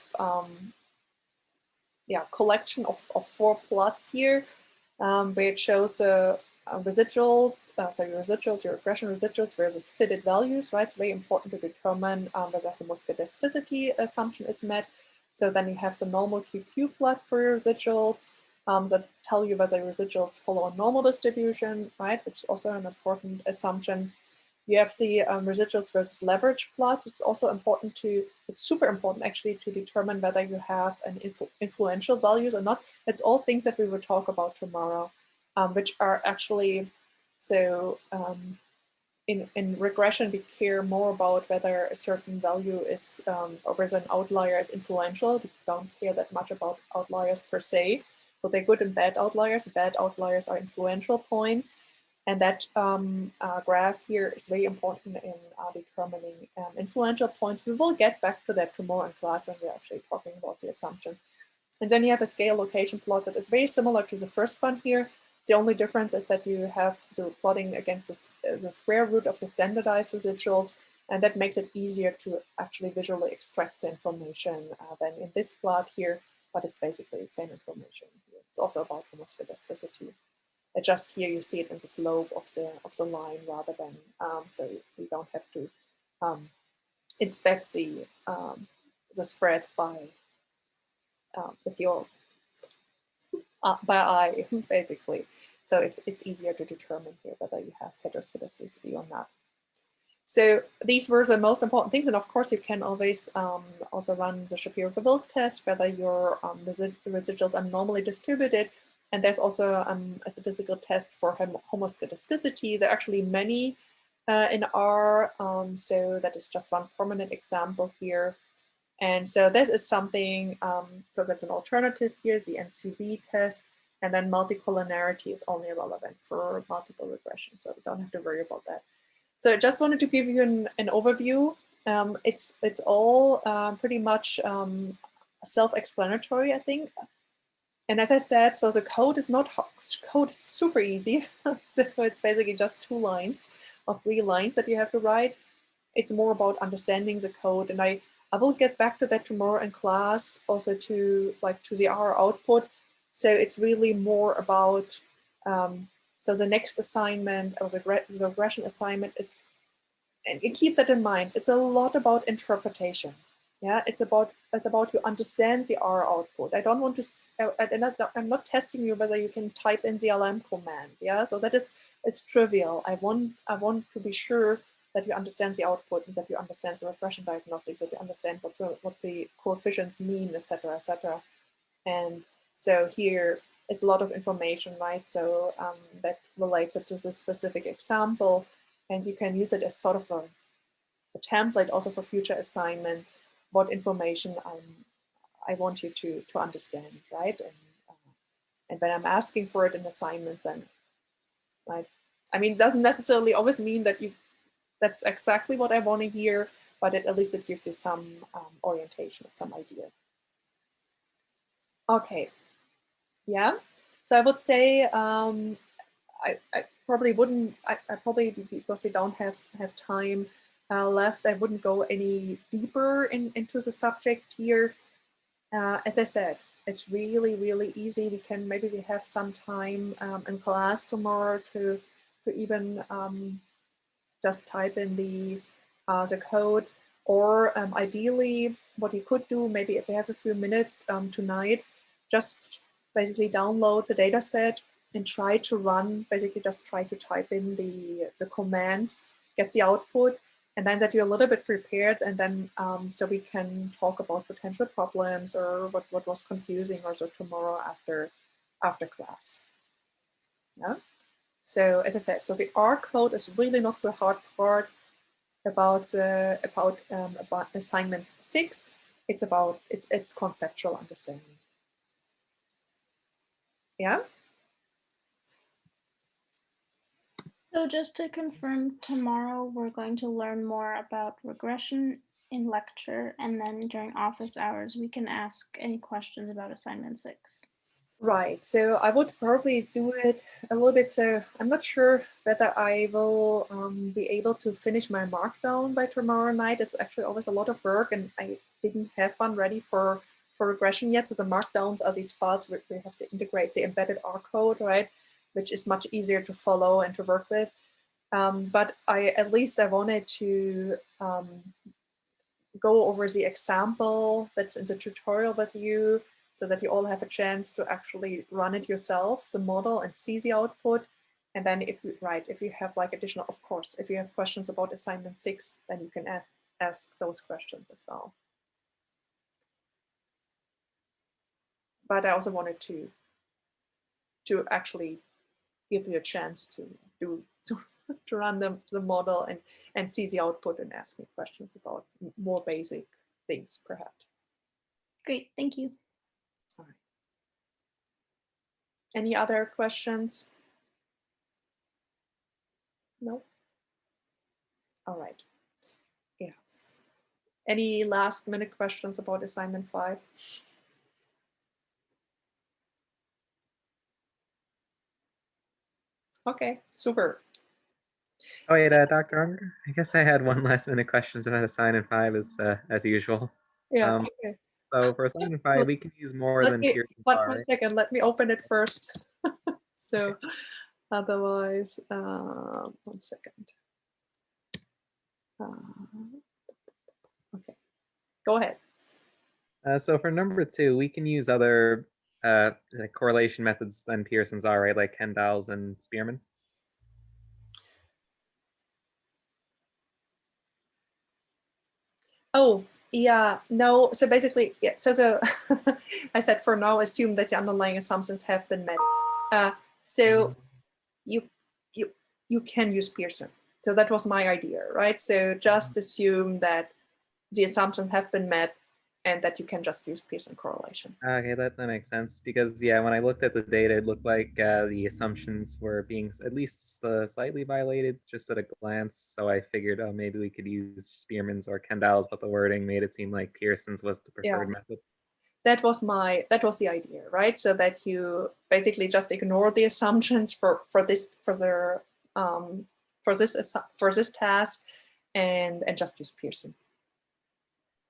collection of 4 plots here, where it shows residuals, so your residuals, your regression residuals versus fitted values, right? It's very important to determine whether homoscedasticity assumption is met. So then you have the normal QQ plot for your residuals that tell you whether residuals follow a normal distribution, right? Which is also an important assumption. You have the residuals versus leverage plot. It's also important it's super important actually to determine whether you have an influential values or not. It's all things that we will talk about tomorrow, which are actually, so in regression, we care more about whether a certain value is, or whether an outlier is influential. We don't care that much about outliers per se. So they're good and bad outliers. Bad outliers are influential points. And that graph here is very important in determining influential points. We will get back to that tomorrow in class when we're actually talking about the assumptions. And then you have a scale location plot that is very similar to the first one here. The only difference is that you have the plotting against the square root of the standardized residuals, and that makes it easier to actually visually extract the information than in this plot here, but it's basically the same information here. It's also about homoscedasticity. Just here you see it in the slope of the line rather than, so you don't have to inspect the spread by with your by eye, basically. So it's easier to determine here whether you have heteroscedasticity or not. So these were the most important things. And of course, you can always also run the Shapiro-Wilk test, whether your residuals are normally distributed. And there's also a statistical test for homoscedasticity. There are actually many in R. So that is just one prominent example here. And so this is something, so that's an alternative here, the NCV test, and then multicollinearity is only relevant for multiple regression. So we don't have to worry about that. So I just wanted to give you an overview. It's all pretty much self-explanatory, I think. And as I said, so the code is code is super easy. So it's basically just 2 lines or 3 lines that you have to write. It's more about understanding the code, and I will get back to that tomorrow in class, also to the R output. So it's really more about, so the next assignment, or the regression assignment is, and you keep that in mind, it's a lot about interpretation. Yeah, it's about you understand the R output. I don't want to, I'm not testing you whether you can type in the LM command. Yeah, so that is, it's trivial. I want to be sure that you understand the output, and that you understand the regression diagnostics, that you understand what the coefficients mean, etc., etc. And so here, is a lot of information, right? So that relates it to the specific example, and you can use it as sort of a template also for future assignments, what information I want you to understand, right? And when I'm asking for it in assignment, then I mean, it doesn't necessarily always mean that that's exactly what I want to hear, but at least it gives you some orientation, some idea. Okay, yeah. So I would say I probably wouldn't. I probably, because we don't have time left, I wouldn't go any deeper into the subject here. As I said, it's really easy. Maybe we have some time in class tomorrow to even just type in the code, or ideally what you could do, maybe if you have a few minutes tonight, just basically download the data set and try to run, basically just try to type in the commands, get the output, and then that you're a little bit prepared, and then so we can talk about potential problems or what was confusing or so tomorrow after class. Yeah. So as I said, so the R code is really not the hard part about assignment 6. It's about it's conceptual understanding. Yeah. So just to confirm, tomorrow we're going to learn more about regression in lecture, and then during office hours we can ask any questions about assignment 6. Right, so I would probably do it a little bit. So I'm not sure whether I will be able to finish my markdown by tomorrow night. It's actually always a lot of work, and I didn't have one ready for regression yet. So the markdowns are these files where we have to integrate the embedded R code, right? Which is much easier to follow and to work with. But at least I wanted to go over the example that's in the tutorial with you, so that you all have a chance to actually run it yourself, the model, and see the output. And then if you have like additional, of course, if you have questions about assignment 6, then you can ask those questions as well. But I also wanted to actually give you a chance to run the model and see the output and ask me questions about more basic things, perhaps. Great, thank you. All right. Any other questions? No? All right. Yeah. Any last minute questions about assignment 5? Okay, super. Oh wait, Dr. Unger, I guess I had one last minute questions about assignment 5 as usual. Yeah, okay. So for assignment 5, we can use more than Pearson one right? second, let me open it first. So otherwise, 1 second. Okay, go ahead. So for number 2, we can use other like correlation methods than Pearson's R, right? Like Kendall's and Spearman. Oh, yeah, no. So basically, yeah. So I said for now, assume that the underlying assumptions have been met. So you can use Pearson. So that was my idea, right? So just assume that the assumptions have been met and that you can just use Pearson correlation. Okay, that makes sense, because yeah, when I looked at the data, it looked like the assumptions were being at least slightly violated just at a glance. So I figured, oh, maybe we could use Spearman's or Kendall's, but the wording made it seem like Pearson's was the preferred method. That was the idea, right? So that you basically just ignore the assumptions for this task and just use Pearson.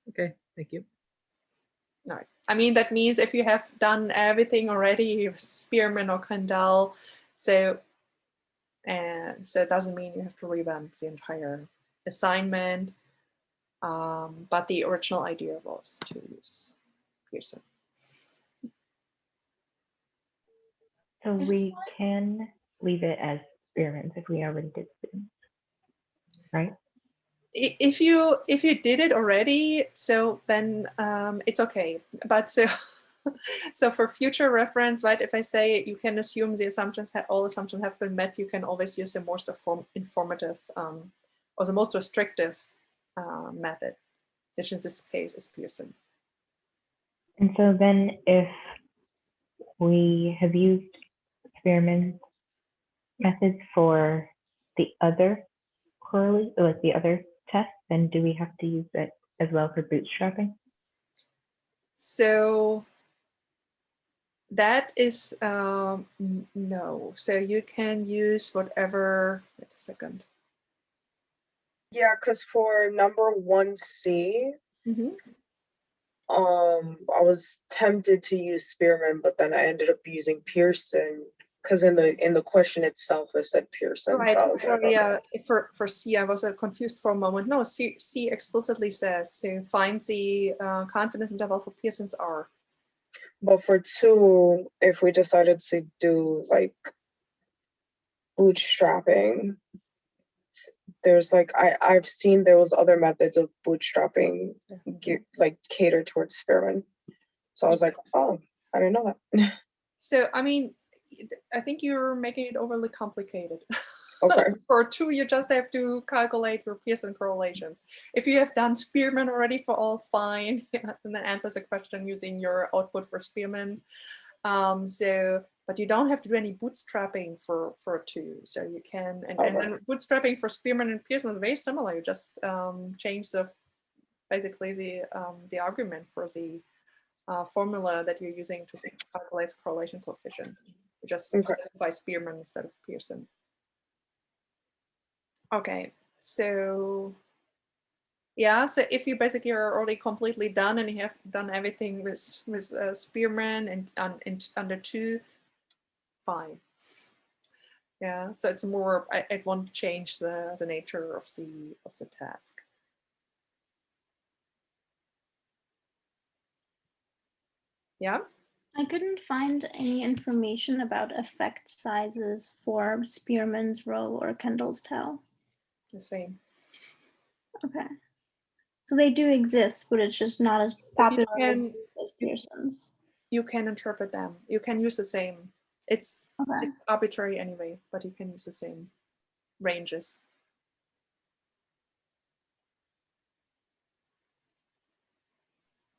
Okay, thank you. All right. I mean, that means if you have done everything already, Spearman or Kendall, so it doesn't mean you have to revamp the entire assignment. But the original idea was to use Pearson. So we can leave it as Spearman's if we already did Spearman's, right? If you did it already, so then it's okay. But so So for future reference, right, if I say you can assume the assumptions, all assumptions have been met, you can always use the most informative or the most restrictive method, which in this case is Pearson. And so then if we have used Spearman methods for the other correlate, like the other test, then do we have to use it as well for bootstrapping? So that is no. So you can use whatever. Wait a second. Yeah, because for number 1C, Mhm. I was tempted to use Spearman, but then I ended up using Pearson because in the question itself it said Pearson. Right. So I was like, Sorry, okay. for C, I was confused for a moment. No, C explicitly says so find the confidence interval for Pearson's R. But for 2, if we decided to do like bootstrapping, there's like I've seen there was other methods of bootstrapping like cater towards Spearman. So I was like, oh, I didn't know that. So I mean, I think you're making it overly complicated. Okay. For 2, you just have to calculate your Pearson correlations. If you have done Spearman already for all, fine, and that answers the question using your output for Spearman. But you don't have to do any bootstrapping for 2. So you can, and then bootstrapping for Spearman and Pearson is very similar. You just change basically the argument for the formula that you're using to calculate the correlation coefficient. You just specify Spearman instead of Pearson. Okay, so yeah, so if you basically are already completely done and you have done everything with Spearman and under 2, fine. Yeah, so it's more, it won't change the nature of the task. Yeah. I couldn't find any information about effect sizes for Spearman's rho or Kendall's tau. The same. Okay. So they do exist, but it's just not as popular as Pearson's. You can interpret them. You can use the same. It's arbitrary anyway, but you can use the same ranges.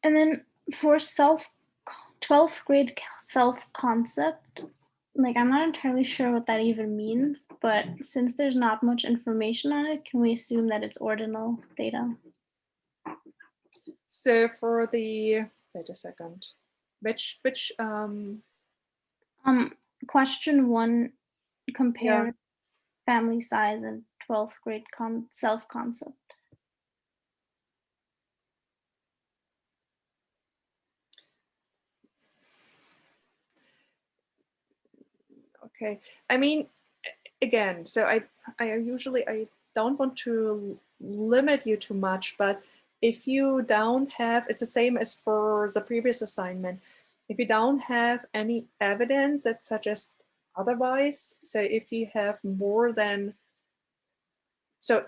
And then for 12th grade self-concept, like I'm not entirely sure what that even means, but since there's not much information on it, can we assume that it's ordinal data? So for the, wait a second, which question 1 compare family size and 12th grade self-concept. Okay, I mean, again, so I don't want to limit you too much, but if you don't have, it's the same as for the previous assignment. If you don't have any evidence that suggests otherwise, so if you have more than, so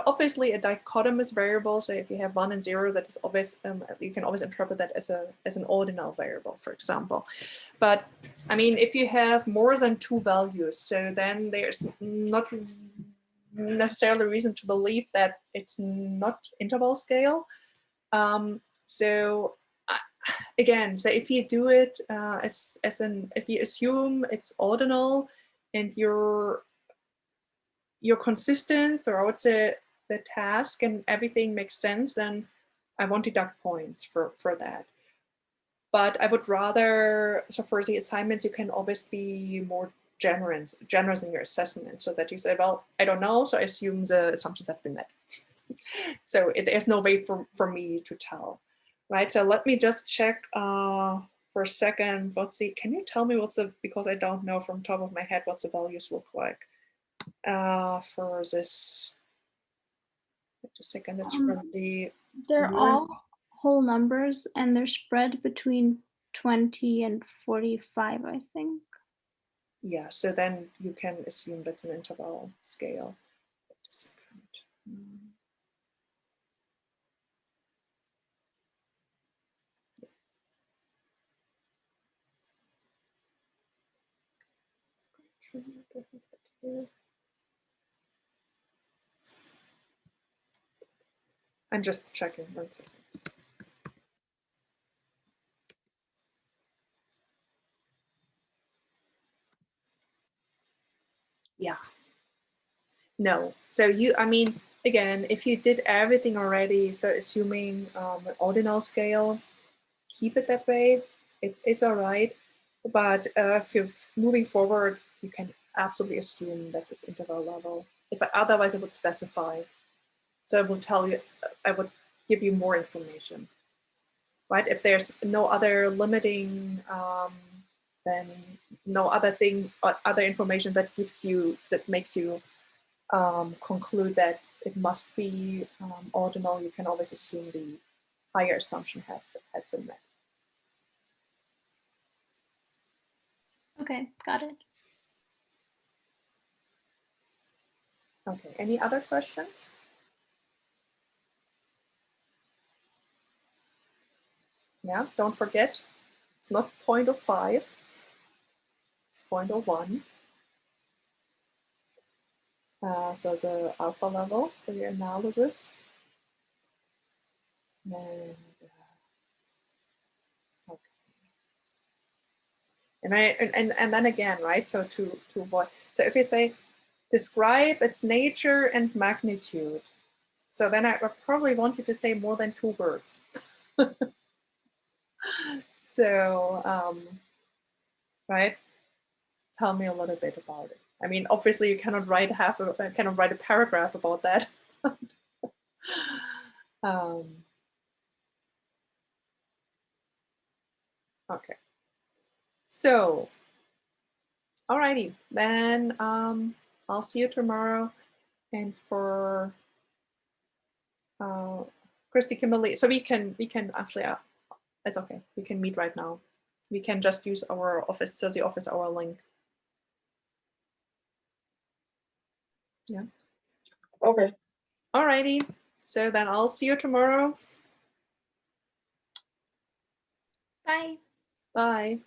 obviously a dichotomous variable, so if you have 1 and 0, that is always, you can always interpret that as an ordinal variable, for example. But I mean, if you have more than 2 values, so then there's not necessarily reason to believe that it's not interval scale. So again, so if you do it if you assume it's ordinal and you're consistent throughout the task and everything makes sense, then I won't deduct points for that. But I would rather, so for the assignments, you can always be more generous in your assessment, so that you say, well, I don't know, so I assume the assumptions have been met. So there's no way for me to tell, right? So let me just check for a second. Can you tell me because I don't know from top of my head what the values look like for this. Wait a second, it's from the. They're all whole numbers and they're spread between 20 and 45, I think. Yeah, so then you can assume that's an interval scale. Wait a second. I'm just checking 1 second. Yeah. No. So I mean, again, if you did everything already, so assuming an ordinal scale, keep it that way. It's all right. But if you're moving forward, you can absolutely assume that this interval level. If otherwise, I would specify. So I will tell you, I would give you more information, right? If there's no other limiting, then no other thing, or other information that makes you conclude that it must be ordinal, you can always assume the higher assumption has been met. Okay, got it. Okay, any other questions? Yeah, don't forget, it's not 0.05, it's 0.01. So the alpha level for your analysis. And, okay. And then again, right? So to avoid, so if you say describe its nature and magnitude, so then I would probably want you to say more than 2 words. So, right? Tell me a little bit about it. I mean, obviously, you cannot write a paragraph about that. Okay. So, alrighty, then I'll see you tomorrow. And for Christy, Kimberly, so we can actually, it's okay. We can meet right now. We can just use our office, so the office hour link. Yeah. Okay. Alrighty. So then I'll see you tomorrow. Bye. Bye.